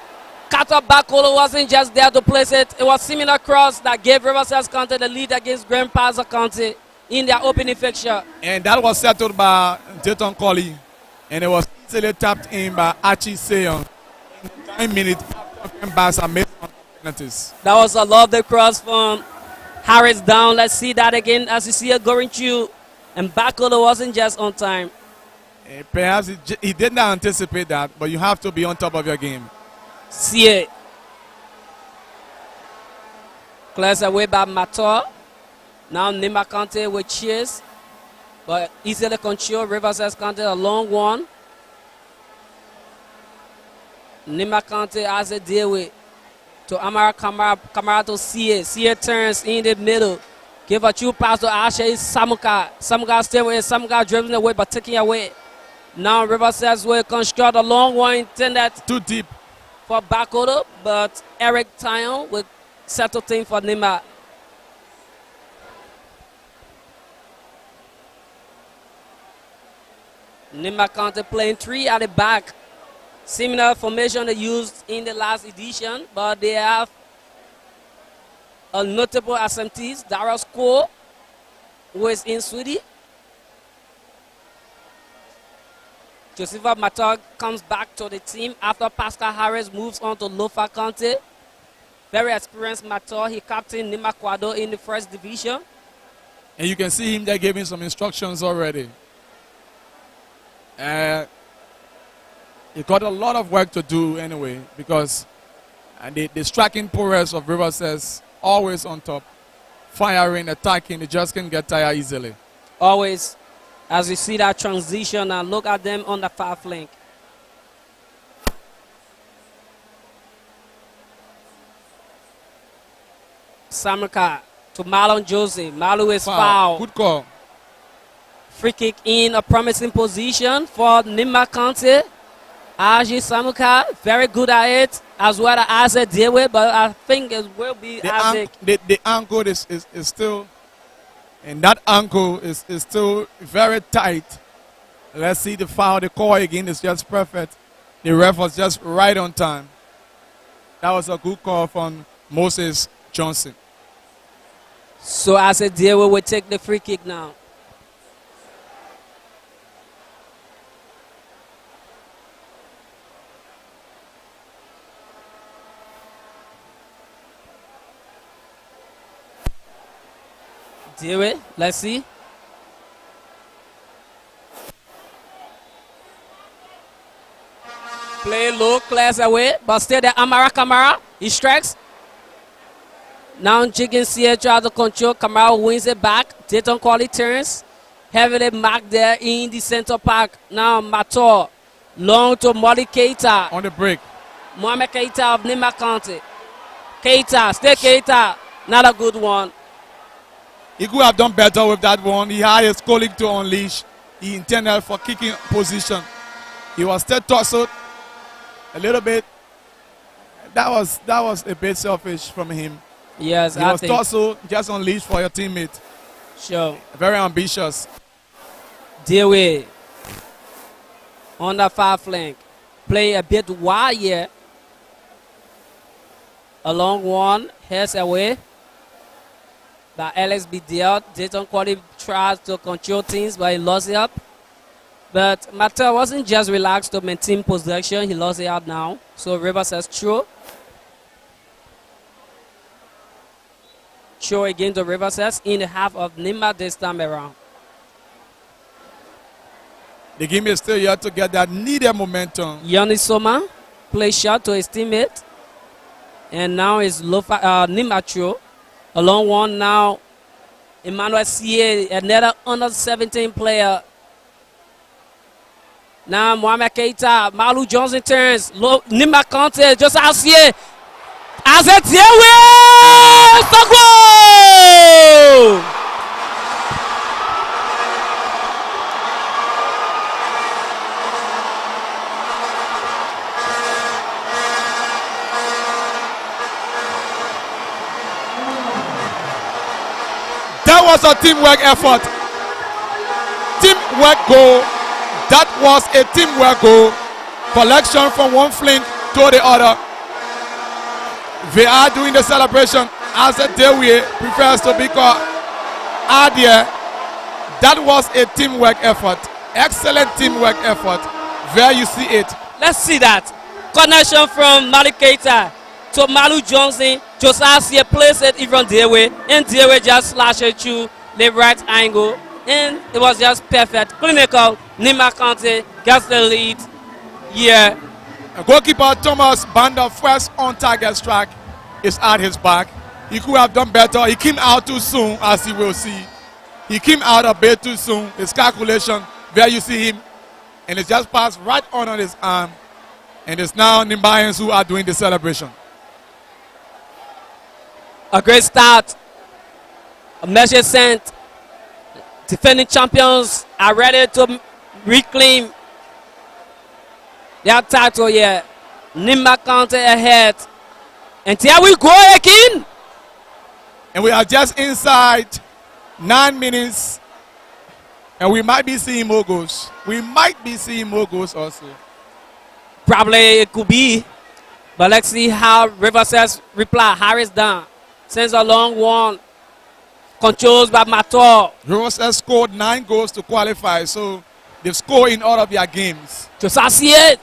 Quater Bakolo wasn't just there to place it. It was similar cross that gave Rivercess County the lead against Grand Plaza County in their opening fixture. And that was settled by Dayton Colley. And it was easily tapped in by Archie Sayon. In 9 minutes, Krembasa made some penalties. That was a lovely cross from Harris down. Let's see that again as you see it going through. And Bakolo wasn't just on time. Perhaps he did not anticipate that, but you have to be on top of your game. See it. Clears away by Mator. Now Nimba County with chase, but easily control Rivercess County a long one. Nimba County has a deal with to Amara Kamara to CA. CA turns in the middle. Give a true pass to Ashe Samuka. Samuka stay with it. Samuka dribbling away but taking away. Now Rivercess will construct a long one intended too deep for Bakolo, but Eric Tyon will settle things for Nimba. Nimba County playing 3 at the back. Similar formation they used in the last edition, but they have a notable absentees. Darius Cole, who is in Sweden. Josepha Matog comes back to the team after Pascal Harris moves on to Lofa County. Very experienced Matog. He captained Nimba Quado in the first division. And you can see him there giving some instructions already. He got a lot of work to do anyway, because the striking prowess of Rivercess always on top. Firing, attacking, they just can't get tired easily. Always. As you see that transition and look at them on the far flank. Samuka to Marlon Jose. Marlon is foul. Good call. Free kick in a promising position for Nimba County. Aji Samuka, very good at it, as well as a deal with, but I think it will be the ankle is still, and that ankle is still very tight. Let's see the foul. The call again is just perfect. The ref was just right on time. That was a good call from Moses Johnson. So as a deal, we will take the free kick now. Do it. Let's see. Play low, clears away, but still the Amara Kamara. He strikes. Now Chicken CA tries to control. Kamara wins it back. Dayton Quality turns. Heavily marked there in the center park. Now Mator. Long to Molly Keita. On the break. Mohamed Keita of Nimba County. Keita, stay Keita. Not a good one. He could have done better with that one. He had his colleague to unleash. He intended for kicking position. He was still tousled a little bit. That was a bit selfish from him. Yes, he was tousled, just unleashed for your teammate. Sure. Very ambitious. Dewey on the far flank. Play a bit wide here. A long one. Heads away. By Alex Bidel. Dayton Quality tries to control things, but he lost it up. But Matter wasn't just relaxed to maintain possession. He lost it out now. So River says true. show against the Rivercess in the half of Nimba this time around. The game is still yet to get that needed momentum. Yanni Soma plays shot to his teammate. And now is Nimba throw. A long one now. Emmanuel C.A., another under 17 player. Now Mohamed Keita, Malu Johnson turns. Nimba Kante, just as here. As a goal! That was a teamwork effort. Teamwork goal. That was a teamwork goal. Collection from one flank to the other. They are doing the celebration as a Dewe prefers to be called Adia. That was a teamwork effort. Excellent teamwork effort. There you see it. Let's see that. Connection from Malik Keita to Malu Johnson. Josiah plays it even Dewe. And Dewe just slashed it through the right angle. And it was just perfect. Clinical. Nimba Kante gets the lead. Yeah. Goalkeeper Thomas Banda first on target strike is at his back. He could have done better. He came out too soon, as you will see. He came out a bit too soon. His calculation, there you see him. And it's just passed right on his arm. And it's now Nimbayans who are doing the celebration. A great start. A measure sent. Defending champions are ready to reclaim their title here. Nimba Kante ahead. And here we go again. And we are just inside 9 minutes. And we might be seeing more goals. We might be seeing more goals also. Probably it could be. But let's see how Rivercess reply. Harris down. Sends a long one. Controls by Mator. Rivercess scored 9 goals to qualify. So they've scored in all of their games. Josiah.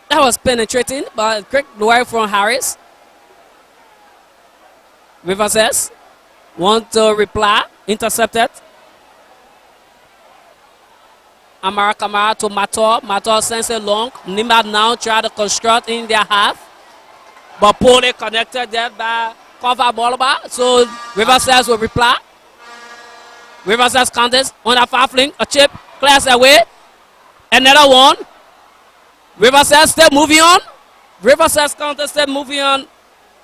That was penetrating, but quick away from Harris. Rivercess want to reply, intercepted. Amara Kamara to Mator. Mator sends it long. Nimba now try to construct in their half. But poorly connected there by Cover Bolaba. So Rivercess will reply. Rivercess contest on a far fling. A chip clears away. Another one. Rivercess still moving on. Rivercess contest still moving on.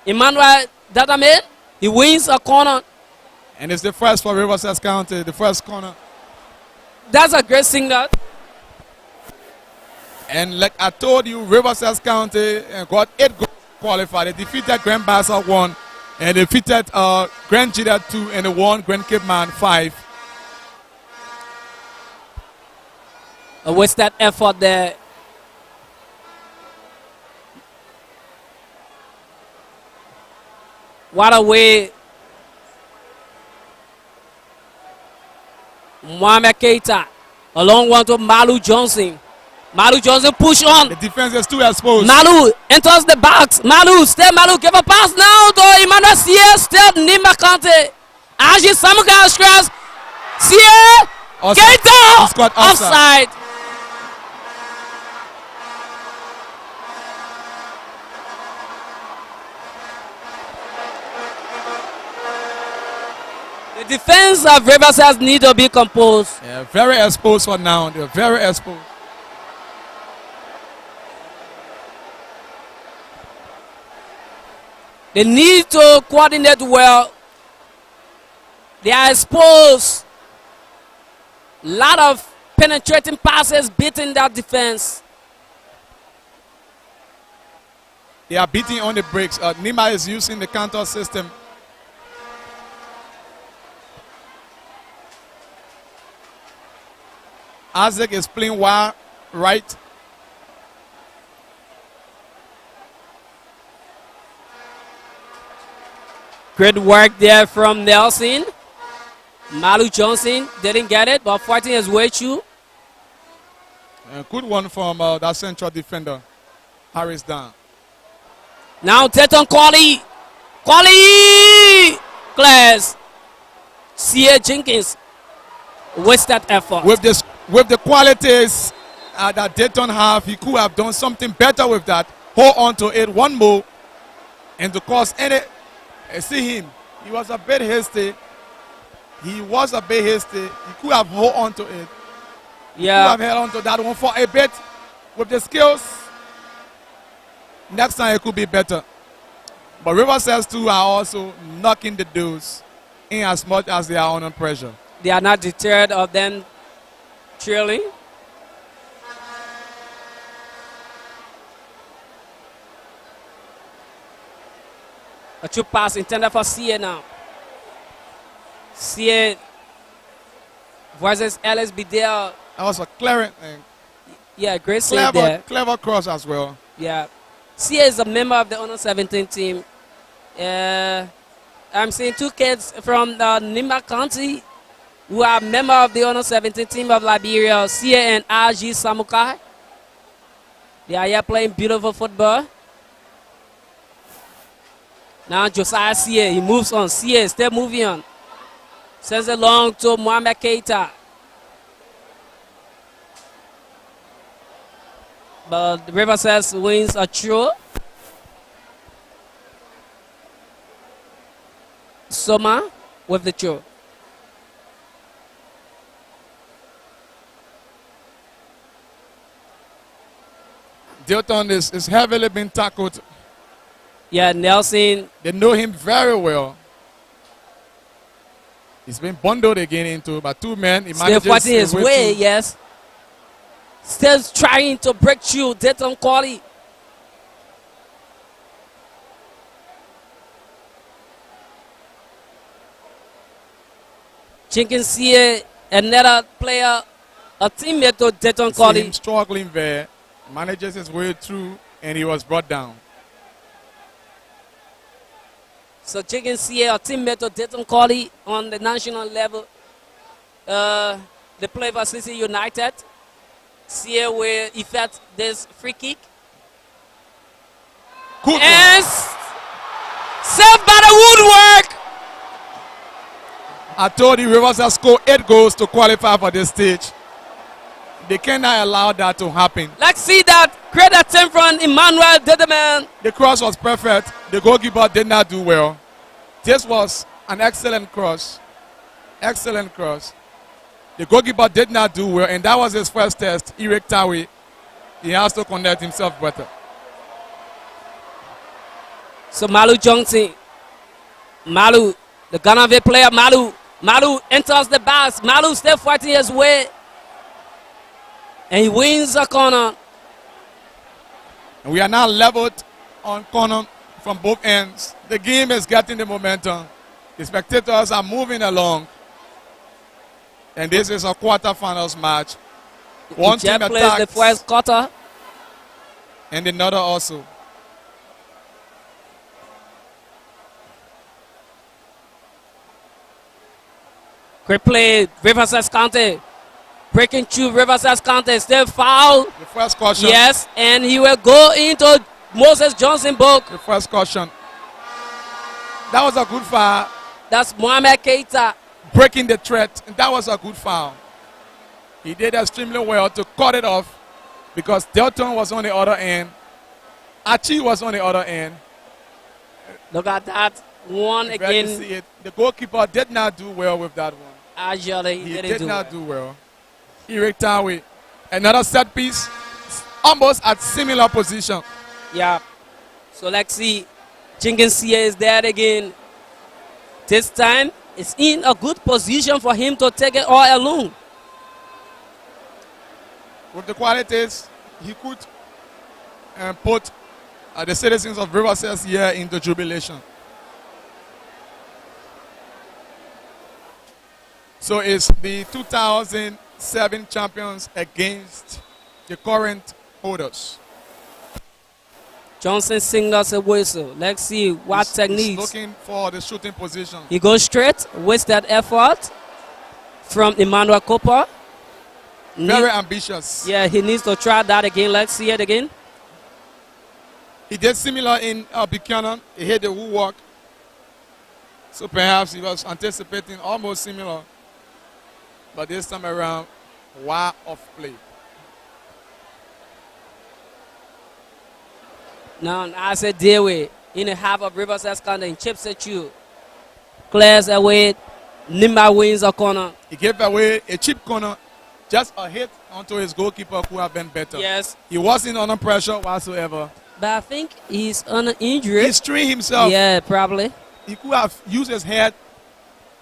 Emmanuel Dadame. He wins a corner. And it's the first for Rivercess County, the first corner. That's a great signal. And like I told you, Rivercess County got 8 goals qualified. They defeated Grand Bassa 1, and they defeated Grand Jida 2, and they won Grand Cape Man 5. A wasted effort there. What a way. Mohamed Keita. A long one to Malu Johnson. Malu Johnson push on. The defense is too exposed. Malu enters the box. Malu, stay Malu. Give a pass now to Emmanuel Sie. Stay Nimba Kante. Aji Samuka stress. Sie. Keita. Offside. The defense of Rivercess need to be composed. Yeah, very exposed for now. They're very exposed. They need to coordinate well. They are exposed. A lot of penetrating passes beating that defense. They are beating on the brakes. Nimba is using the counter system. Isaac is playing wide right. Great work there from Nelson. Malu Johnson didn't get it, but fighting his way through. Good one from that central defender. Harris down. Now Teton Colley. Quality class. C.A. Jenkins wasted effort. With the qualities that Dayton have, he could have done something better with that. Hold on to it one more, and to cause any. See him. He was a bit hasty. He could have hold on to it. Yeah. Could have held on to that one for a bit. With the skills, next time it could be better. But Rivercess too are also knocking the doors in as much as they are under pressure. They are not deterred of them trailing. A true pass intended for CA now. CA versus Ellis Bidell. That was a clever thing. Yeah, great save there. Clever cross as well. Yeah. CA is a member of the Under 17 team. I'm seeing two kids from the Nimba County who are member of the Under 17 team of Liberia, CA and RG Samukai. They are here playing beautiful football. Now Josiah CA, he moves on. CA still moving on. Sends it long to Mohamed Keita. But Rivercess wins a throw. Soma with the throw. Dayton is heavily being tackled. Yeah, Nelson. They know him very well. He's been bundled again into by two men. He Still fighting his way, yes. Still trying to break through. Dayton quality. Jenkins CA, another player, a teammate to Dayton quality. Him struggling there. Manages his way through and he was brought down. So Jenkins CA, a teammate to Dayton quality on the national level. They play for CC United. CA will effect this free kick. Good and saved by the woodwork. I told you Rivers has scored 8 goals to qualify for this stage. They cannot allow that to happen. Let's see that great attempt from Emmanuel Dedeman. The cross was perfect. The goalkeeper did not do well. This was an excellent cross. Excellent cross. The goalkeeper did not do well, and that was his first test. Eric Tawi. He has to conduct himself better. So Malu Johnson. Malu, the Ghana player, Malu. Malu enters the box. Malu still fighting his way. And he wins a corner. And we are now leveled on corner from both ends. The game is getting the momentum. The spectators are moving along. And this is a quarterfinals match. One team attacks. The first quarter. And another also. Great play, Rivercess County. Breaking through Rivercess County, still foul. The first caution. Yes, and he will go into Moses Johnson book. The first caution. That was a good foul. That's Mohamed Keita. Breaking the threat. That was a good foul. He did extremely well to cut it off because Delton was on the other end. Achi was on the other end. Look at that. One again. See it. The goalkeeper did not do well with that one. Actually, he did not do well. Eric Tawi. Another set piece. Almost at similar position. Yeah. So let's see. Jenkins CA is there again. This time, it's in a good position for him to take it all alone. With the qualities, he could put the citizens of Rivercess here into jubilation. So it's the 2007 champions against the current holders. Johnson signals a whistle. Let's see what techniques. He's looking for the shooting position. He goes straight, wasted effort from Emmanuel Cooper. Very ambitious. Yeah, he needs to try that again. Let's see it again. He did similar in Buchanan. He hit the woodwork. So perhaps he was anticipating almost similar. But this time around, wow off play. Now, as a Dewey in the half of Rivercess County and chips at you. Clears away. Nimba wins a corner. He gave away a cheap corner, just a hit onto his goalkeeper who have been better. Yes. He wasn't under pressure whatsoever. But I think he's on an injury. He's treating himself. Yeah, probably. He could have used his head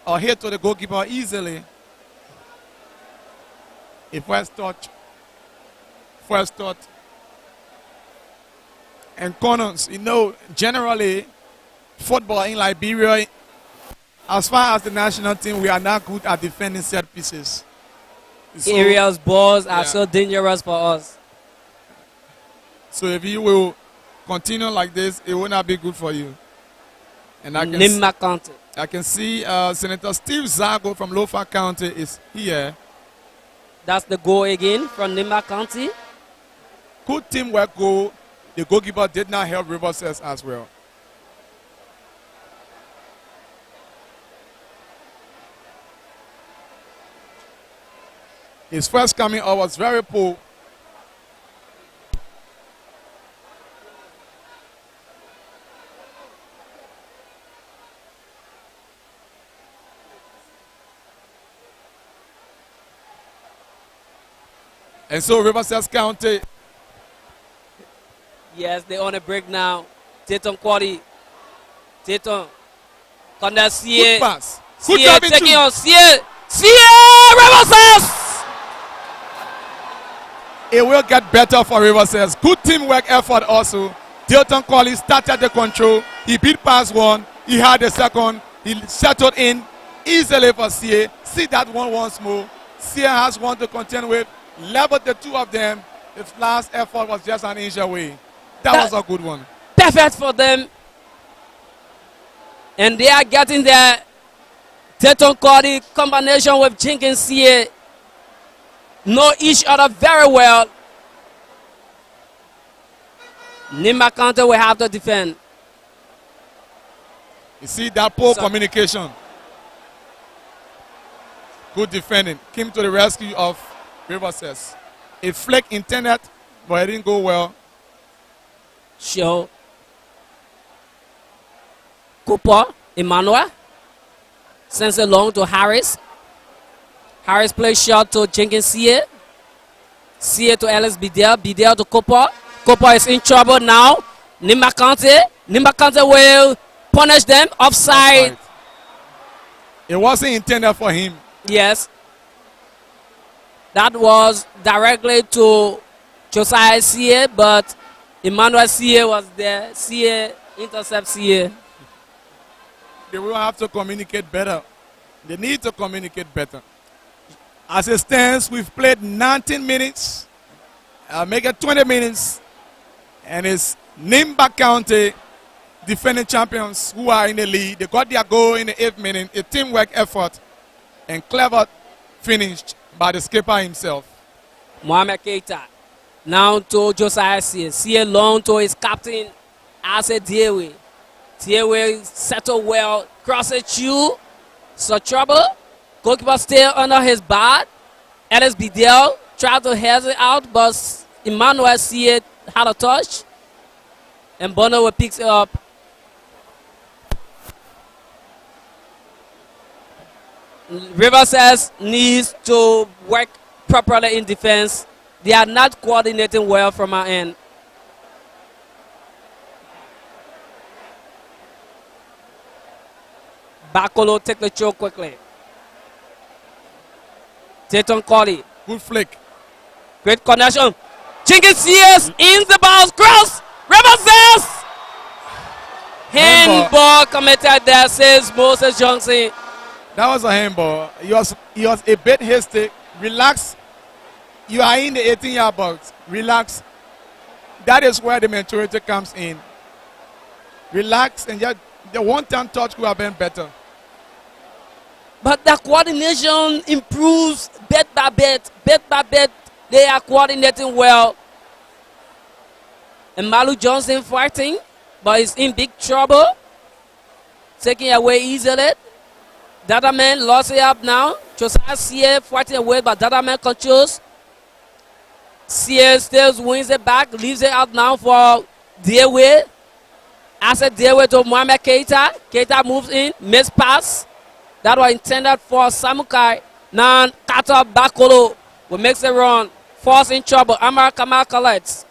or hit to the goalkeeper easily. A first touch. And corners, generally, football in Liberia, as far as the national team, we are not good at defending set pieces. So, Aerial balls are so dangerous for us. So if you will continue like this, it will not be good for you. And Nimba County. I can see Senator Steve Zago from Lofa County is here. That's the goal again from Nimba County. Good teamwork goal. The goalkeeper did not help Rivercess as well. His first coming out was very poor. And so Rivercess County. Yes, they're on a break now. Teton Quater. Teton. Conda Good pass. Good CA job taking in on CA. Rivercess! It will get better for Rivercess. Good teamwork effort also. Teton Quater started the control. He beat pass one. He had the second. He settled in easily for CA. See that one once more. CA has one to contend with. Leveled the two of them. His last effort was just an inch away. That was a good one. Perfect for them. And they are getting their Teton Quater combination with Jenkins CA. Know each other very well. Nimba County will have to defend. You see that poor communication. Good defending. Came to the rescue of Rivercess. A flick intended, but it didn't go well. Sure. Cooper, Emmanuel. Sends it long to Harris. Harris plays short to Jenkins CA. CA to Ellis Bidel. Bidel to Cooper. Cooper is in trouble now. Nimba County. Nimba County will punish them. Offside. It wasn't intended for him. Yes. That was directly to Josiah CA, but Emmanuel CA was there. CA intercept CA. They will have to communicate better. They need to communicate better. As it stands, we've played 19 minutes. Make it 20 minutes. And it's Nimba County, defending champions who are in the lead. They got their goal in the 8th minute. A teamwork effort. And clever finished by the skipper himself. Mohamed Keita. Now to Josiah CA. CA long to his captain, Ase Diewe. Diewe settle well. Cross it you. So trouble. Goalkeeper still under his bat. Ellis Bidel tried to head it out, but Emmanuel CA had a touch. And Bono picks it up. Rivercess needs to work properly in defense. They are not coordinating well from our end. Bakolo take the choke quickly. Teton Quater. Good flick. Great connection. Jenkins CS in the bounce. Cross. Rivercess. Handball committed there, says Moses Johnson. That was a handball. He was a bit hasty. Relax. You are in the 18-yard box. Relax. That is where the maturity comes in. Relax, and just the one-time touch could have been better. But the coordination improves bit by bit. Bit by bit, they are coordinating well. And Malu Johnson fighting, but he's in big trouble. taking away easily. Data man lost it up now. Josiah CA fighting away, but Data man controls. CA still wins it back, leaves it out now for Dewey. As a Dewey to Mohamed Keita. Keita moves in, missed pass. That was intended for Samukai. Now Kata Bakolo will make the run. Falls in trouble. Amar Kamal collects.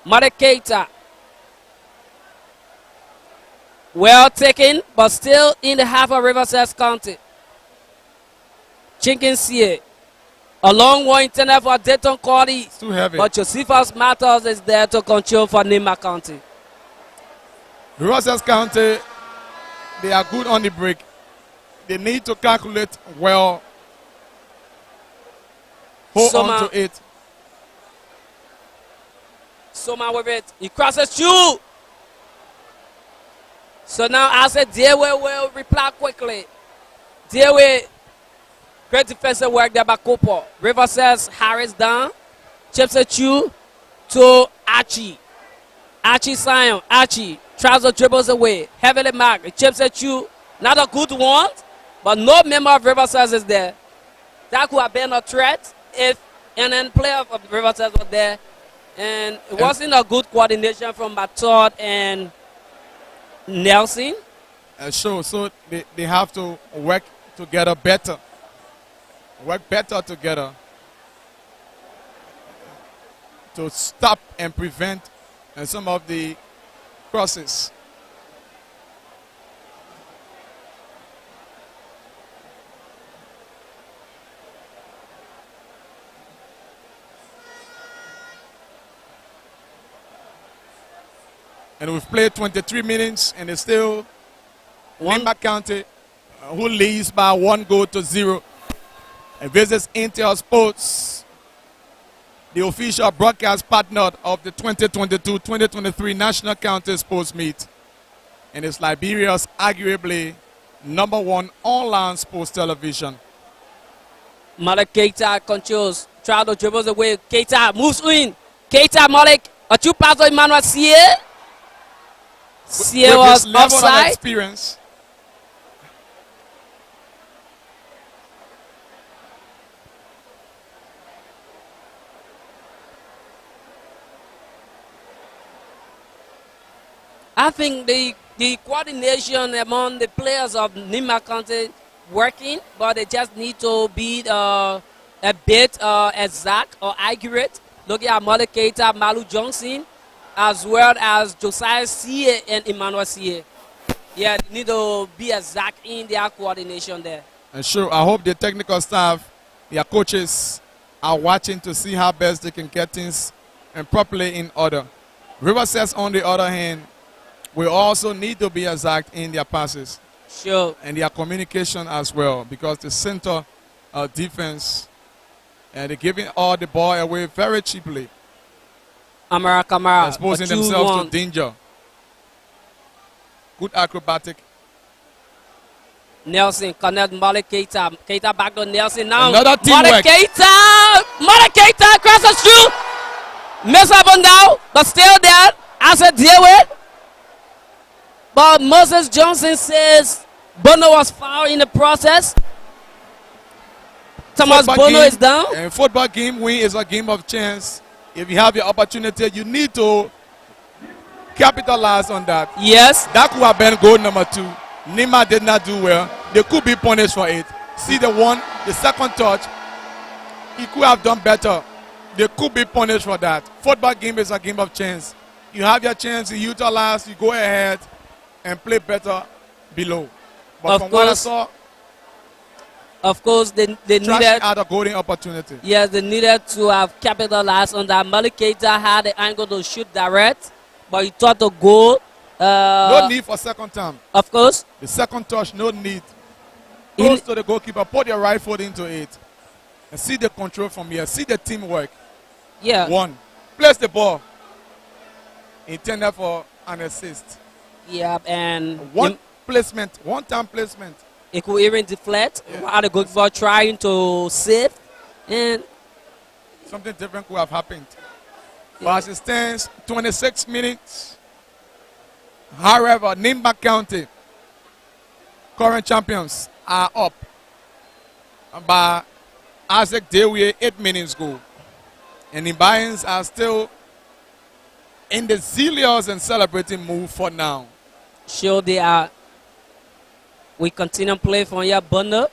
Mohamed Keita. Well taken, but still in the half of Rivercess County. Chinkin CA. A long one intended for Dayton County. It's too heavy. But Josephus Matters is there to control for Nimba County. Rivercess County, they are good on the break. They need to calculate well. Hold on to it. Soma with it. He crosses through. So now I said Dewey will reply quickly. Dewey, great defensive work there by Cooper. Rivercess Harris down. Chips it through to Archie. Archie Sion. Archie tries to dribbles away. Heavily marked. Chips it through. Not a good one, but no member of Rivercess is there. That could have been a threat if an end player of Rivercess was there. And it wasn't a good coordination from Batot and Nelson. So they have to work together better. Work better together to stop and prevent some of the crosses. And we've played 23 minutes, and it's still Nimba County who leads by 1-0. And visits Intel Sports, the official broadcast partner of the 2022-2023 National County Sports Meet. And it's Liberia's arguably #1 online sports television. Malik Keita controls. Trado dribbles away. Keita moves in. Keita, Malik. A two pass to Emmanuel CA. CA was level offside. of experience. I think the coordination among the players of Nimba County working, but they just need to be a bit exact or accurate. Looking at Malik Keita, Malu Johnson, as well as Josiah CA and Emmanuel CA. Yeah, they need to be exact in their coordination there. And sure, I hope the technical staff, their coaches, are watching to see how best they can get things and properly in order. Rivercess, on the other hand, we also need to be exact in their passes. Sure. And their communication as well, because the center defense, and they're giving all the ball away very cheaply. Amara Kamara. Exposing themselves to danger. Good acrobatic. Nelson connect Malik Keita. Keita back to Nelson now. Another teamwork. Malik Keita. Malik Keita crosses through. Miss up and down, but still there. As a deal with. But Moses Johnson says Bono was fouled in the process. Thomas Bono is down. A football game win is a game of chance. If you have your opportunity, you need to capitalize on that. Yes. That could have been goal number 2. Nimba did not do well. They could be punished for it. See the second touch. He could have done better. They could be punished for that. Football game is a game of chance. You have your chance, you utilize, you go ahead and play better below. But from what I saw, of course, they needed out a golden opportunity. Yes, they needed to have capitalized on that. Malik Keita had the angle to shoot direct, but he thought the goal. No need for second time. Of course. The second touch, no need. Close to the goalkeeper, put your right foot into it. And see the control from here. See the teamwork. Yeah. 1. Place the ball. Intended for an assist. Yeah, and one-time placement. It could even deflect while the goalkeeper trying to save, and something different could have happened. But as it stands, 26 minutes. However, Nimba County current champions are up by Isaac Dewey 8 minutes ago. And the Lions are still in the zealous and celebrating mood for now. Sure they are. We continue play from here, Bundle.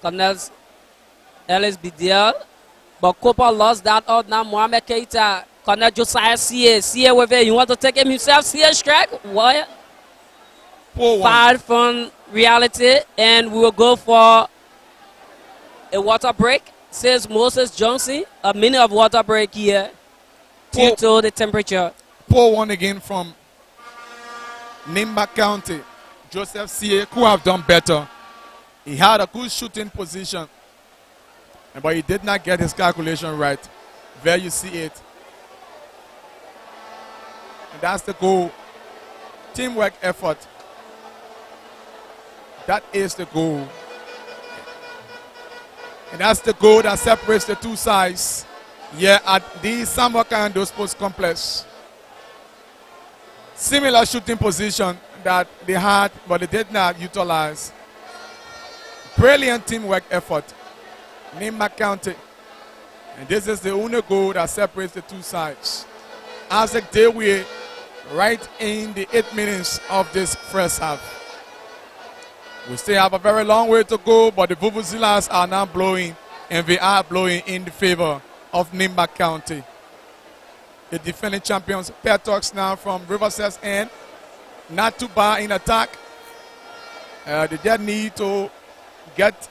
Cornels Ellis Bidiel. But Cooper lost that out now. Mohamed Keita. Cornel Josiah CA with it. You want to take him himself? CA strike? What? Fired from reality. And we will go for a water break. Says Moses Johnson. A minute of water break here. Due to the temperature. Poor one again from Nimba County. Joseph CA could have done better. He had a good shooting position, but he did not get his calculation right. There you see it. And that's the goal. Teamwork effort. That is the goal. And that's the goal that separates the two sides here at the Sambakando Sports Complex. Similar shooting position that they had, but they did not utilize. Brilliant teamwork effort. Nimba County. And this is the only goal that separates the two sides. Isaac Dewey right in the 8 minutes of this first half. We still have a very long way to go, but the Vuvuzelas are now blowing, and they are blowing in the favor of Nimba County. The defending champions, Petox now from Rivercess end. Not too bad in attack. They just need to get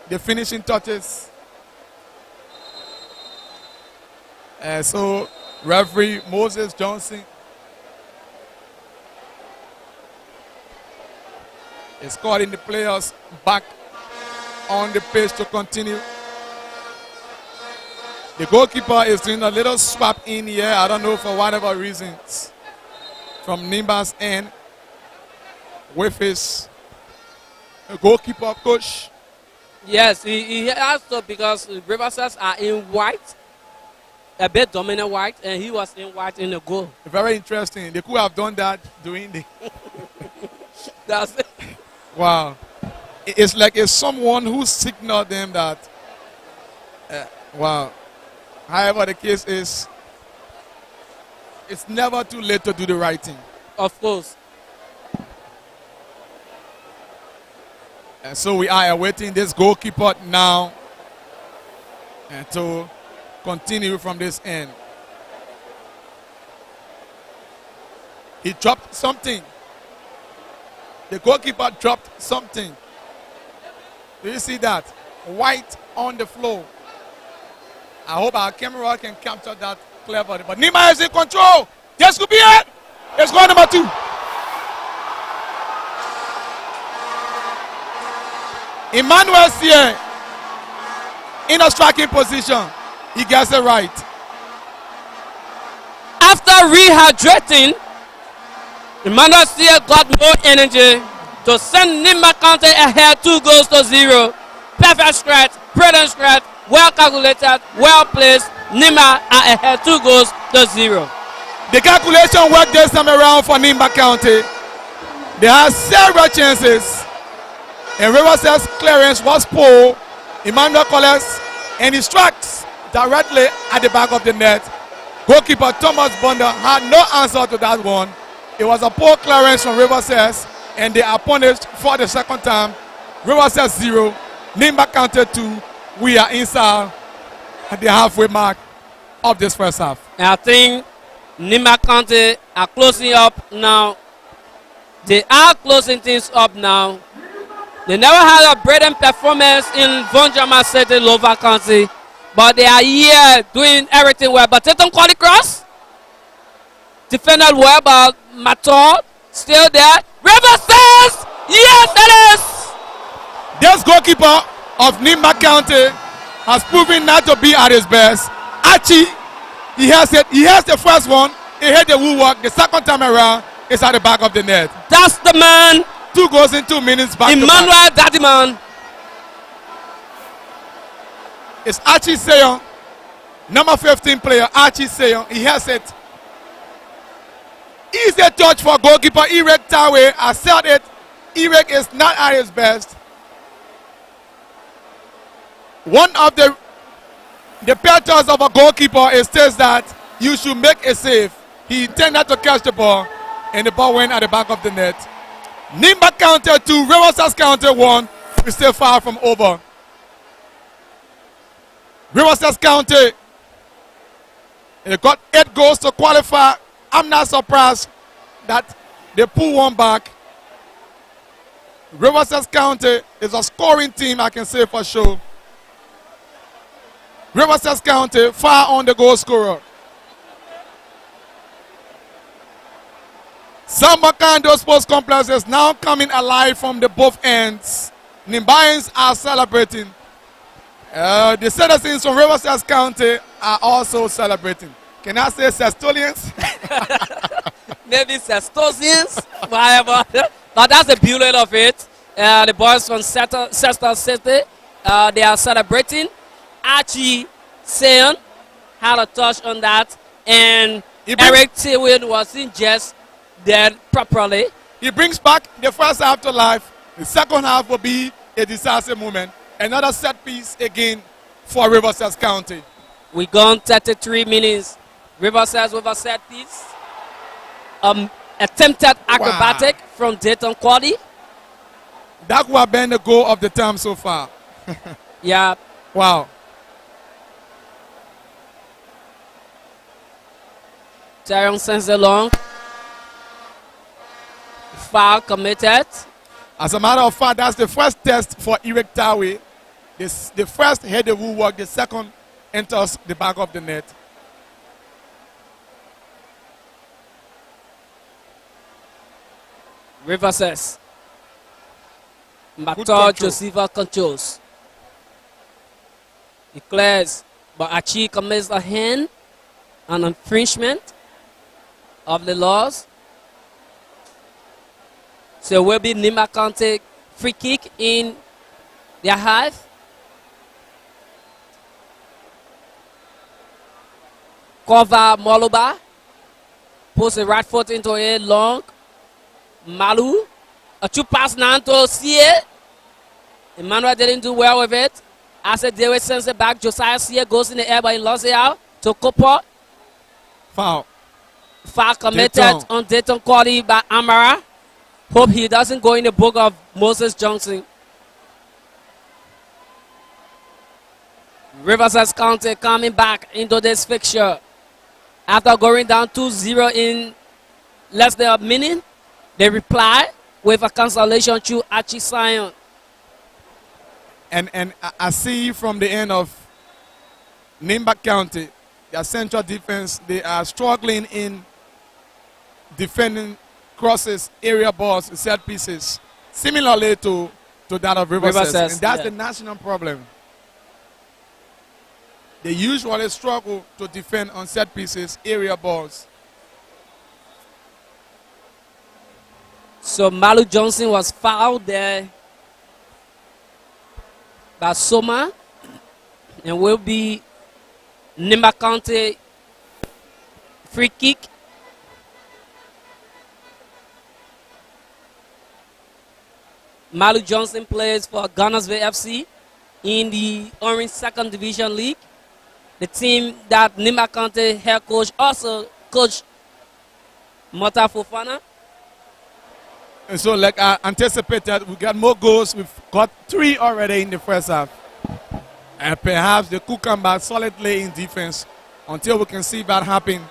the finishing touches. So referee Moses Johnson is calling the players back on the pitch to continue. The goalkeeper is doing a little swap in here. I don't know for whatever reasons. From Nimba's end with his goalkeeper coach. Yes, he has to, because Rivercess are in white, a bit dominant white, and he was in white in the goal. Very interesting. They could have done that during the... That's it. Wow. It's like it's someone who signaled them that, wow. However the case is, it's never too late to do the right thing. Of course. And so we are awaiting this goalkeeper now and to continue from this end. He dropped something. The goalkeeper dropped something. Do you see that? White on the floor. I hope our camera can capture that cleverly. But Nimba is in control. This could be it. It's goal number 2. Emmanuel here in a striking position. He gets it right. After rehydrating, Emmanuel Steele got more energy to send Nimba County ahead 2-0. Perfect stretch, brilliant stretch, well calculated, well placed. Nimba are ahead 2-0. The calculation worked this time around for Nimba County. They had several chances, and Rivercess clearance was poor. Emmanuel collects and he strikes directly at the back of the net. Goalkeeper Thomas Bonder had no answer to that one. It was a poor clearance from Rivercess, and they are punished for the second time. Rivercess 0, Nimba County 2. We are inside at the halfway mark of this first half. And I think Nimba County are closing up now. They are closing things up now. They never had a brilliant performance in Von Jama City, Lova County, but they are here doing everything well. But Tatum call it cross. Defended well, but Mator still there. Rivercess! Yes, it is! This goalkeeper of Nimba County has proven not to be at his best. Archie, he has it. He has the first one. He hit the woodwork. The second time around, it's at the back of the net. That's the man. 2 goals in 2 minutes. Back Emmanuel Daddy Man. It's Archie Seyon, number 15 player. Archie Seyon. He has it. Easy touch for goalkeeper Erek Tawe. I said it Eric is not at his best. One of the patterns of a goalkeeper is says that you should make a save. He intended to catch the ball, and the ball went at the back of the net. Nimba counted 2, Rivercess counted 1. We're still far from over. Rivercess counted. They got 8 goals to qualify. I'm not surprised that they pull one back. Rivercess County is a scoring team, I can say for sure. Rivercess County far on the goal scorer. Sambakando Sports Complex is now coming alive from the both ends. Nimbayans are celebrating. The citizens from Rivercess County are also celebrating. Can I say Sestolians? Maybe Sestosians, whatever. But that's the beauty of it. The boys from Sesta City, they are celebrating. Archie Seon had a touch on that. And Eric Tewin wasn't just there properly. He brings back the first half to life. The second half will be a decisive moment. Another set piece again for Rivercess County. We gone 33 minutes. Rivercess with a set piece. Attempted acrobatic from Dayton Quater. That would have been the goal of the term so far. Yeah. Wow. Tyron Senselong. Foul committed. As a matter of fact, that's the first test for Eric Tawe. The first header will work, the second enters the back of the net. Rivercess. Mator Josepha controls. He clears, but Achi commits a hand, an infringement of the laws. So it will be Nimba County free kick in their half. Cover Moloba. Post the right foot into a long. Malu. A 2 pass now to Sie. Emmanuel didn't do well with it. As a David sends it back. Josiah Sie goes in the air, but he lost it out to Kopo. Foul. Foul committed on Dayton Quater by Amara. Hope he doesn't go in the book of Moses Johnson. Rivercess County coming back into this fixture. After going down 2-0 in less than a minute, they reply with a cancellation to Archie Sion. And I see from the end of Nimba County, their central defense, they are struggling in defending crosses, area balls, set pieces, similarly to that of Rivercess. And that's the national problem. They usually struggle to defend on set pieces, area balls. So Malu Johnson was fouled there by Soma, and will be Nimba County free kick. Malu Johnson plays for Gunnersville FC in the Orange Second Division League. The team that Nimba County head coach also coached Mota Fofana. And so, like I anticipated, we got more goals. We've got 3 already in the first half. And perhaps they could come back solidly in defense until we can see that happen.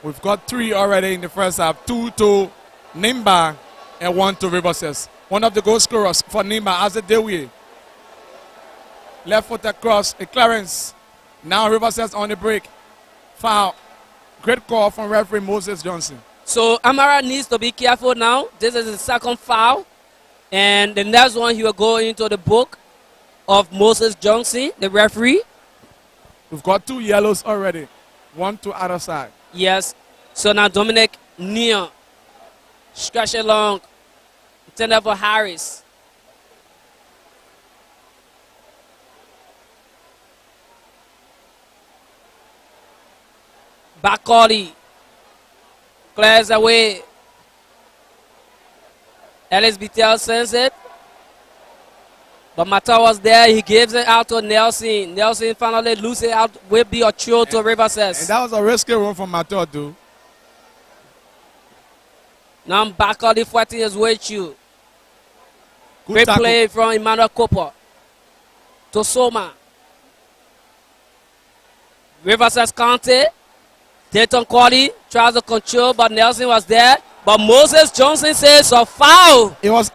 We've got 3 already in the first half. 2 to Nimba and 1 to Rivercess. One of the goal scorers for Nimba, Azedewe. Left foot across, a clearance. Now Rivercess on the break. Foul. Great call from referee Moses Johnson. So Amara needs to be careful now. This is the second foul. And the next one, he will go into the book of Moses Johnson, the referee. We've got 2 yellows already. 1 to other side. Yes. So now Dominic Neon. Stretch it long. Intended for Harris. Bakoli clears away. Ellis Bitel sends it. But Mata was there. He gives it out to Nelson. Nelson finally loses it out with the Ocho to Rivercess. And that was a risky run from Mata, too. Now I'm back on the fighting is with you. Good Great tackle. play from Emmanuel Cooper to Soma. Rivercess County. Dayton Cordy tries to control, but Nelson was there. But Moses Johnson says a foul. It was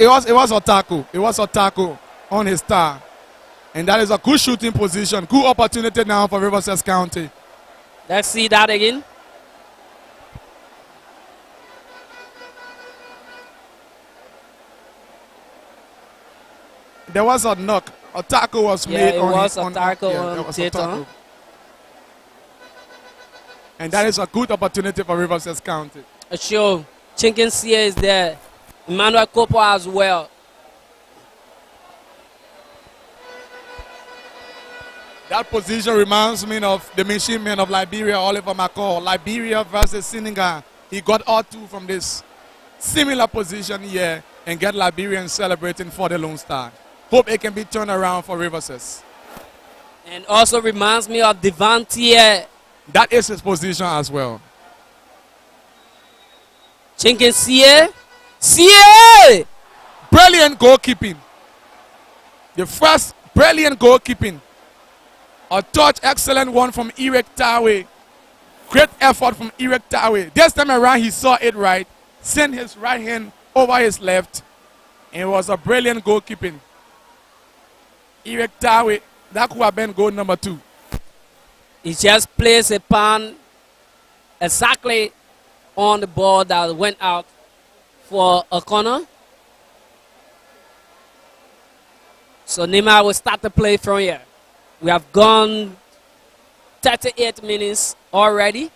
a tackle. It was a tackle on his star. And that is a good shooting position. Good opportunity now for Rivercess County. Let's see that again. There was a knock. A tackle was made it on was him. a tackle there on was a Dayton. tackle. And that is a good opportunity for Rivercess County. A show. Chinkin Sia is there. Emmanuel Cooper as well. That position reminds me of the machine man of Liberia, Oliver McCall. Liberia versus Senegal. He got all two from this similar position here and get Liberians celebrating for the Lone Star. Hope it can be turned around for Rivercess. And also reminds me of Devontier. That is his position as well. Chinkin Sia. Sia! Brilliant goalkeeping. The first brilliant goalkeeping. A touch, excellent one from Eric Tawe. Great effort from Eric Tawe. This time around, he saw it right. Sent his right hand over his left. And it was a brilliant goalkeeping. Eric Tawe, that could have been goal number 2. He just placed a pan exactly on the ball that went out for a corner. So Nimba will start the play from here. We have gone 38 minutes already.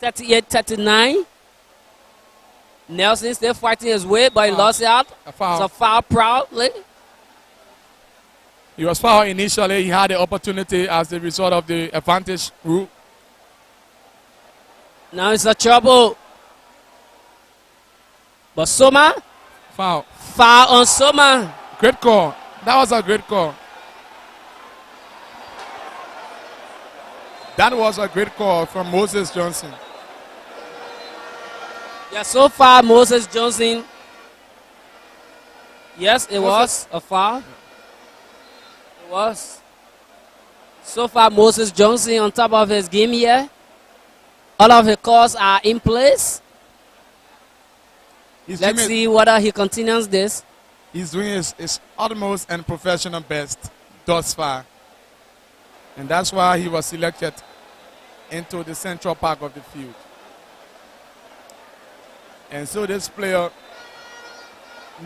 38, 39. Nelson still fighting his way, but he lost it out. A foul. It's a foul proudly. He was fouled initially. He had the opportunity as a result of the advantage rule. Now it's a trouble. But Soma, Foul. foul on Soma. Great call. That was a great call. That was a great call from Moses Johnson. Yeah, so far Moses Johnson. Yes, it was a foul. It was. So far Moses Johnson on top of his game here. All of his calls are in place. Let's see whether he continues this. He's doing his utmost and professional best thus far. And that's why he was selected into the central part of the field. And so this player,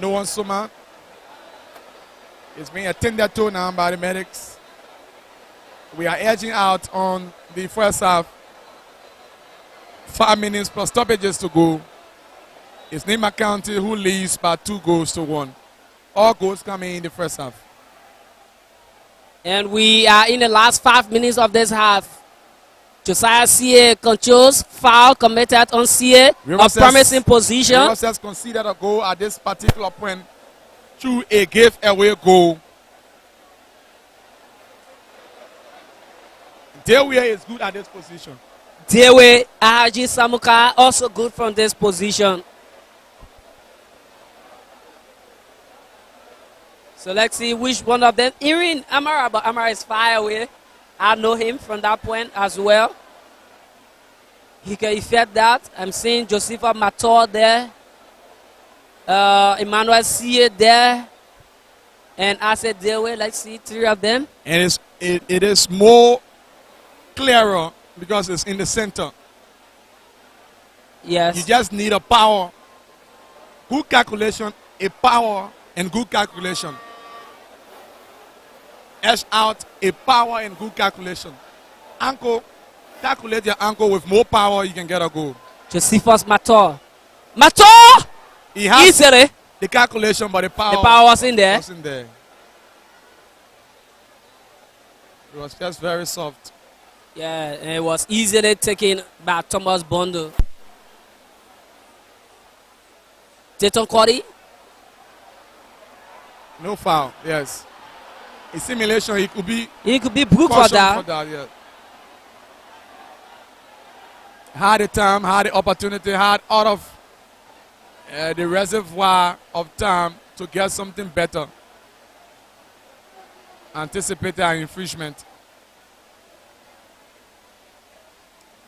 Noah Soma, is being attended to now by the medics. We are edging out on the first half. 5 minutes plus stoppages to go. It's Nimba County who leads by 2 goals to 1. All goals coming in the first half. And we are in the last 5 minutes of this half. Josiah CA controls, foul committed on CA, a promising position. Rivercess conceded a goal at this particular point through a giveaway goal. Dewey is good at this position. Dewe Ahaji Samuka also good from this position. So let's see which one of them. Irin Amara, but Amara is far away. I know him from that point as well. He can effect that. I'm seeing Josepha Mator there. Emmanuel Sie there. And Ase Dewe. Let's see 3 of them. And it is more clearer because it's in the center. Yes. You just need a power, good calculation, a power, and good calculation. Edge out a power and good calculation. Ankle, calculate your ankle with more power, you can get a goal. Josephus Mator. Mator! He has Easily. the calculation, but the power was in there. wasn't there. It was just very soft. Yeah, and it was easily taken by Thomas Bondo. Dayton Cody. No foul, yes. In simulation, he could be booked for that. Yeah. Had the time, had the opportunity, had out of the reservoir of time to get something better. Anticipated an infringement.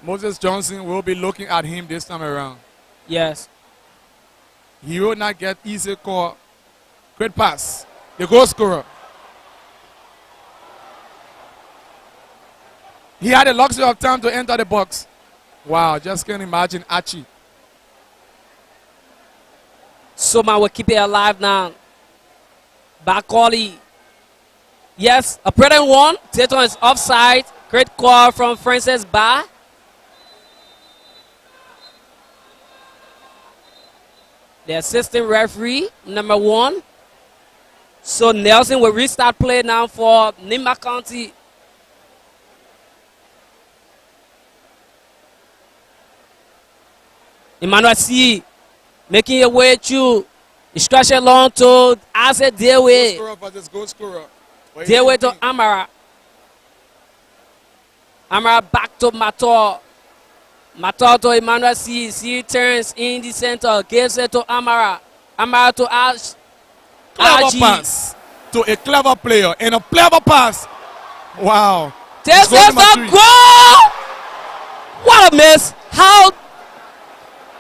Moses Johnson will be looking at him this time around. Yes. He will not get easy call. Great pass. The goal scorer. He had a luxury of time to enter the box. Wow, just can't imagine Archie. Soma will keep it alive now. Bakoli. Yes, a present one. Dayton is offside. Great call from Francis Ba. The assistant referee, number 1. So Nelson will restart play now for Nimba County. Emmanuel C. making your way through. Instruction long to Ase Dewe. Goal scorer. Dewe to Amara. Amara back to Mator. Mator to Emmanuel C. C turns in the center. Gives it to Amara. Amara to Ash. Clever pass to a clever player and a clever pass. Wow. This is a goal! What a miss. How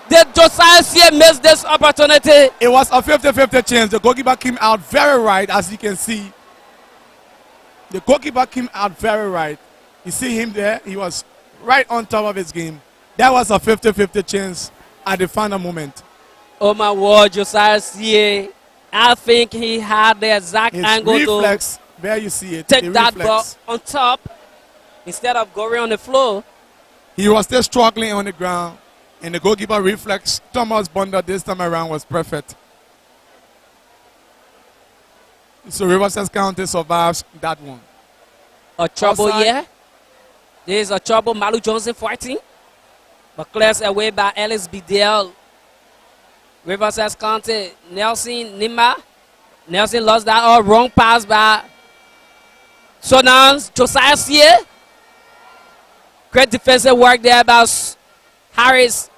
did Josiah C. miss this opportunity? It was a 50-50 chance. The goalkeeper came out very right, as you can see. The goalkeeper came out very right. You see him there? He was right on top of his game. That was a 50-50 chance at the final moment. Oh my word, Josiah C. I think he had the exact angle reflex, there you see it. Take that ball on top instead of going on the floor. He was still struggling on the ground, and the goalkeeper reflex, Thomas Bonder, this time around was perfect. So Rivercess County survives that one. A trouble here. There is a trouble. Malu Johnson fighting, but clears away by Ellis Bidell. Rivercess County, Nelson Nimba. Nelson lost that all wrong pass by. So now Josiah C. Great defensive work there by Harris.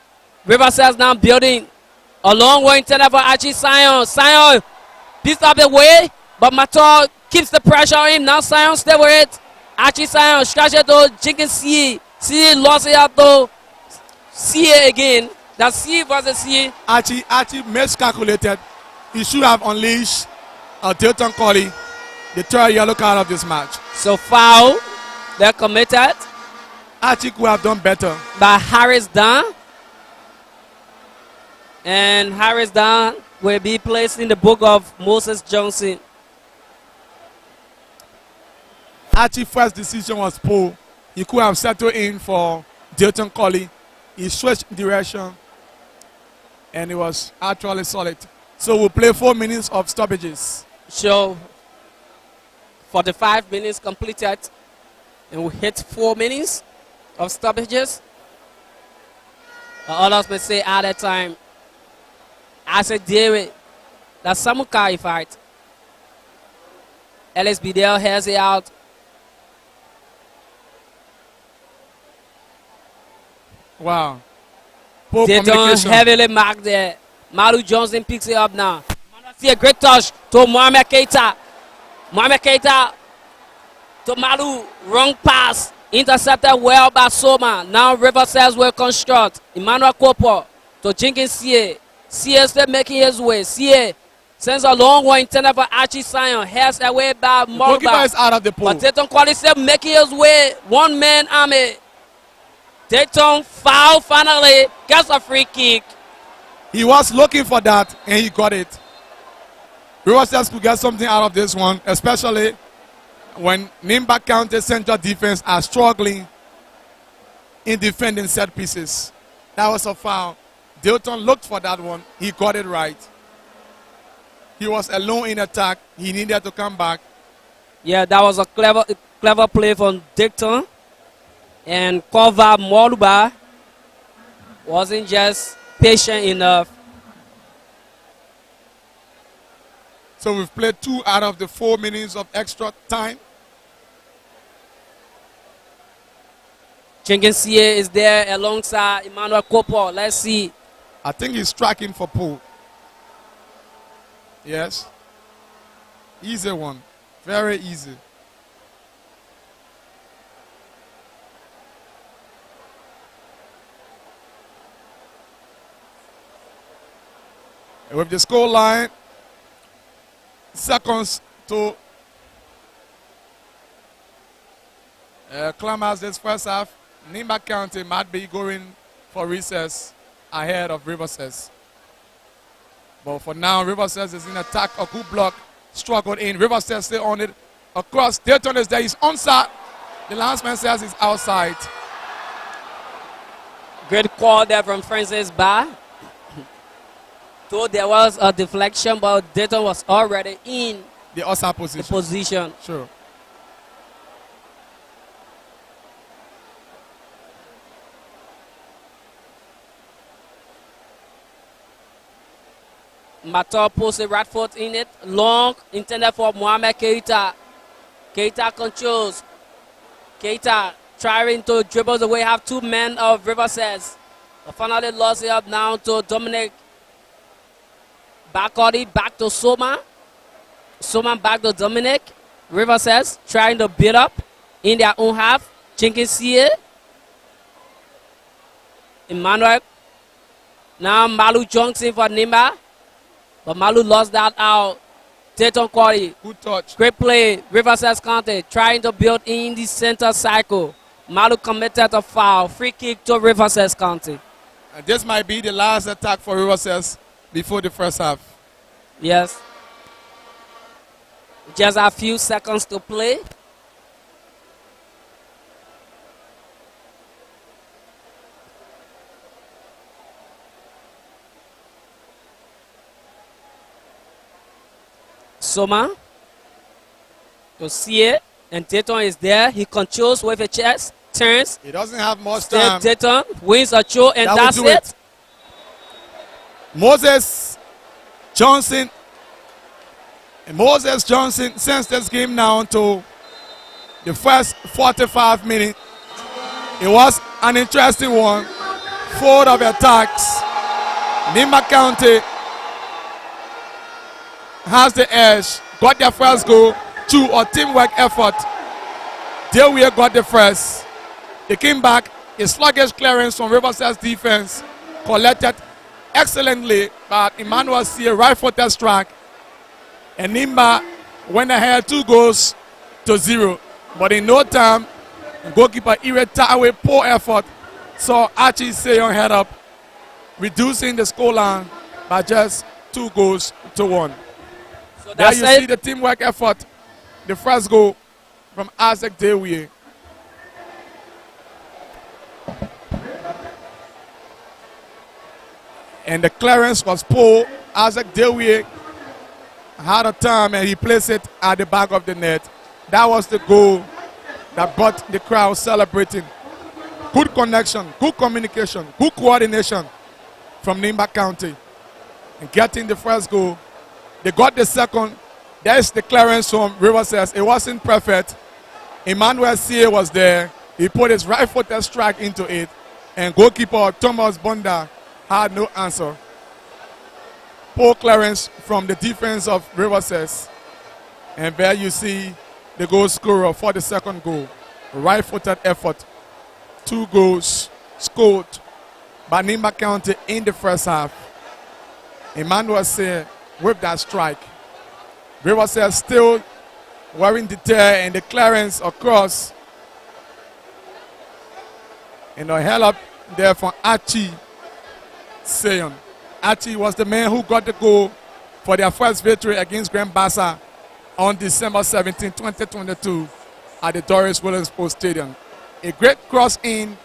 Rivercess now building a long way intended for Archie Sion. Sion beats up the way, but Mator keeps the pressure on him. Now Sion stay with it. Archie Sion stretch it to Jenkins C. C lost it out to C again. That's C versus C. Archie miscalculated. He should have unleashed Dayton Colley, the third yellow card of this match. So foul, they're committed. Archie could have done better. By Harris Dunn. And Harris Dunn will be placed in the book of Moses Johnson. Archie's first decision was poor. He could have settled in for Dayton Colley. He switched direction, and it was actually solid. So we'll play 4 minutes of stoppages. So 45 minutes completed, and we hit 4 minutes of stoppages. The others may say at that time, I said, David, that's Samukai fight. Ellis Bidell has it out. Wow. They don't heavily mark there. Malu Johnson picks it up now. See a great touch to Mohamed Keita. Mohamed Keita to Malu. Wrong pass. Intercepted well by Soma. Now Rivercess will construct. Emmanuel Kopo to Jenkins C.A. C.A. still making his way. C.A. sends a long one intended for Archie Sion. Heads away by Morba. Goalkeeper is out of the pool. But Dayton Quality still making his way. One man army. Dayton foul finally. Gets a free kick. He was looking for that and he got it. Rivercess could get something out of this one, especially when Nimba County Central defense are struggling in defending set pieces. That was a foul. Dayton looked for that one. He got it right. He was alone in attack. He needed to come back. Yeah, that was a clever play from Dayton. And Kova Moluba wasn't just patient enough. So we've played 2 out of the 4 minutes of extra time. Chingensie is there alongside Emmanuel Kopo. Let's see. I think he's tracking for Poe. Yes. Easy one. Very easy. With the score line, seconds to climax this first half. Nimba County might be going for recess ahead of Rivercess. But for now, Rivercess is in attack. A good block struggled in. Rivercess still on it. Across, Dayton is there. He's onside. The linesman says he's outside. Great call there from Francis Ba. Though there was a deflection, but Dayton was already in the outside position. Sure. Mator posted right foot in it. Long, intended for Mohamed Keita. Keita controls. Keita trying to dribble away. Have 2 men of Rivercess. But finally lost it up now to Dominic. Backcourt, back to Soma. Soma back to Dominic. Rivercess trying to build up in their own half. Chingensie. Emmanuel. Now Malu Johnson for Nimba. But Malu lost that out. Dayton Quarry. Good touch. Great play. Rivercess County trying to build in the center cycle. Malu committed a foul. Free kick to Rivercess County. And this might be the last attack for Rivercess before the first half. Yes. Just a few seconds to play. Soma to see it, and Dayton is there. He controls with a chest, turns. He doesn't have much time. Dayton wins a throw, and that's it. Moses Johnson. And Moses Johnson sends this game now to the first 45 minutes. It was an interesting one. Forward of attacks. Nimba County has the edge. Got their first goal through a teamwork effort. Delaware got the first. They came back. A sluggish clearance from Rivercess defense. Collected excellently by Emmanuel C. right-footed strike. And Nimba went ahead 2-0. But in no time, goalkeeper Iretawe, poor effort, saw Archie Sayon head up, reducing the scoreline by just 2-1. So there you see the teamwork effort. The first goal from Isaac Dewie. And the clearance was poor. Isaac Dewie had a time and he placed it at the back of the net. That was the goal that got the crowd celebrating. Good connection, good communication, good coordination from Nimba County. And getting the first goal. They got the second. There's the clearance from Rivercess. It wasn't perfect. Emmanuel C. was there. He put his right-footed strike into it. And goalkeeper Thomas Bonda had no answer. Poor clearance from the defense of Rivercess. And there you see the goal scorer for the second goal. Right-footed effort. 2 goals scored by Nimba County in the first half. Emmanuel C. with that strike. Rivercess still wearing the tear and the clearance across. And a hell up there for Archie Sayon. Archie was the man who got the goal for their first victory against Grand Bassa on December 17, 2022 at the Doris Williams Sports Stadium. A great cross in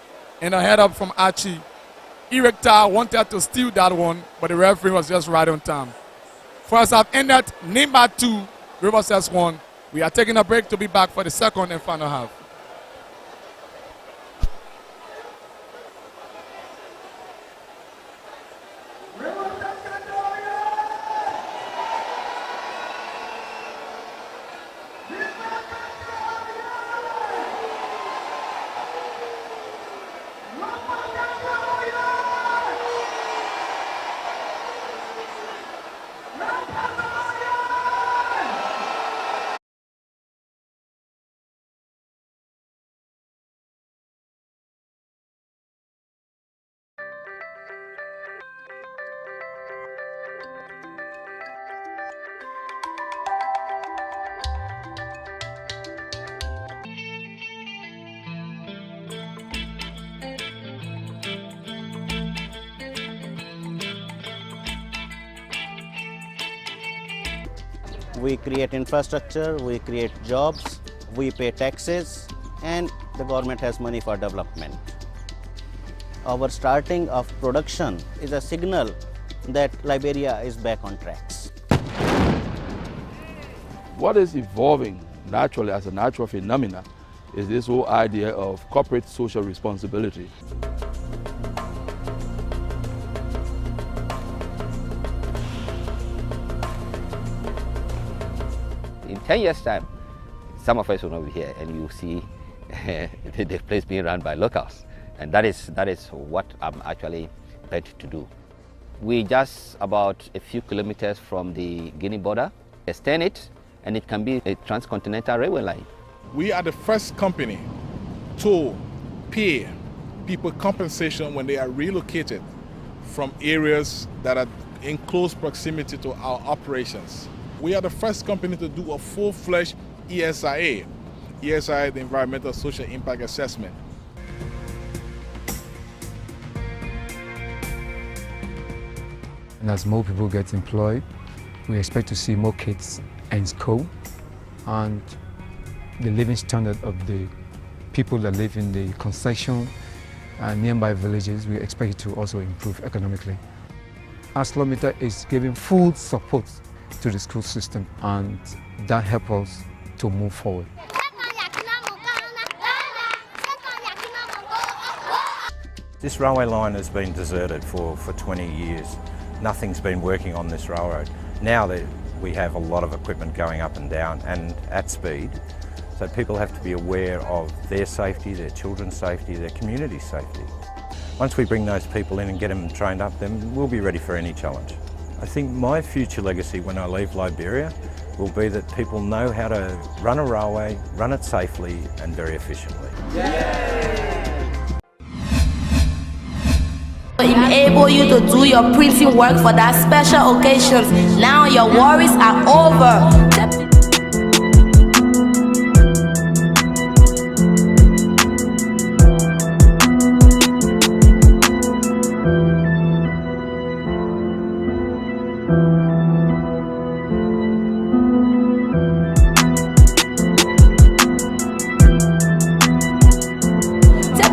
and a head up from Archie. Erectar wanted to steal that one, but the referee was just right on time. First half ended, Nimba 2, Rivercess 1. We are taking a break to be back for the second and final half. We create infrastructure, we create jobs, we pay taxes, and the government has money for development. Our starting of production is a signal that Liberia is back on tracks. What is evolving naturally as a natural phenomena is this whole idea of corporate social responsibility. In 10 years' time, some of us will not be here, and you see the place being run by locals. And that is what I'm actually bent to do. We're just about a few kilometers from the Guinea border. Extend it, and it can be a transcontinental railway line. We are the first company to pay people compensation when they are relocated from areas that are in close proximity to our operations. We are the first company to do a full-fledged ESIA. ESIA, the Environmental Social Impact Assessment. And as more people get employed, we expect to see more kids in school, and the living standard of the people that live in the concession and nearby villages, we expect it to also improve economically. ArcelorMittal is giving full support to the school system, and that helps us to move forward. This railway line has been deserted for 20 years. Nothing's been working on this railroad. Now that we have a lot of equipment going up and down and at speed, so people have to be aware of their safety, their children's safety, their community's safety. Once we bring those people in and get them trained up, then we'll be ready for any challenge. I think my future legacy when I leave Liberia will be that people know how to run a railway, run it safely and very efficiently. Enable you to do your printing work for that special occasions. Now your worries are over.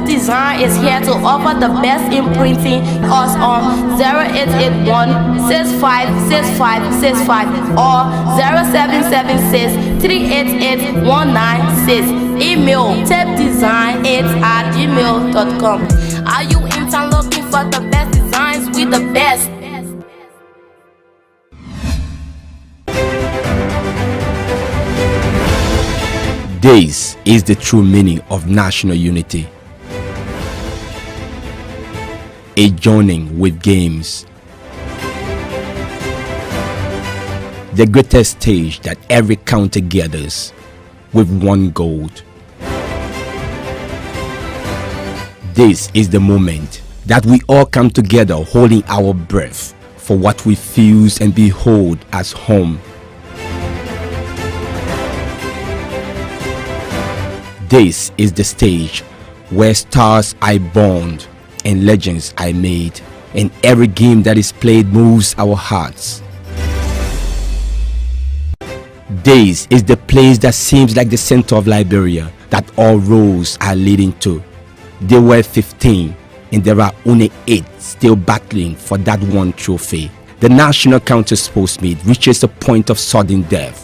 Design is here to offer the best in printing. Us on 0881 656565 or 0776 388 196. Email tapedesign8@gmail.com. Are you in town looking for the best designs with the best? This is the true meaning of national unity. A joining with games. The greatest stage that every county gathers with one goal. This is the moment that we all come together holding our breath for what we feel and behold as home. This is the stage where stars are born and legends are made, and every game that is played moves our hearts. This is the place that seems like the center of Liberia that all roads are leading to. There were 15 and there are only 8 still battling for that one trophy. The national counter sports meet reaches a point of sudden death.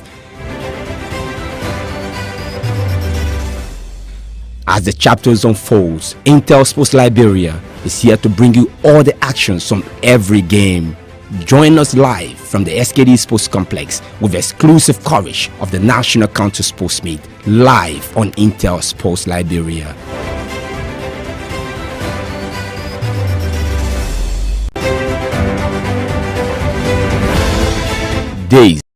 As the chapters unfolds, Intel Sports Liberia is here to bring you all the actions from every game. Join us live from the SKD Sports Complex with exclusive coverage of the National Counter Sports Meet live on Intel Sports Liberia. days.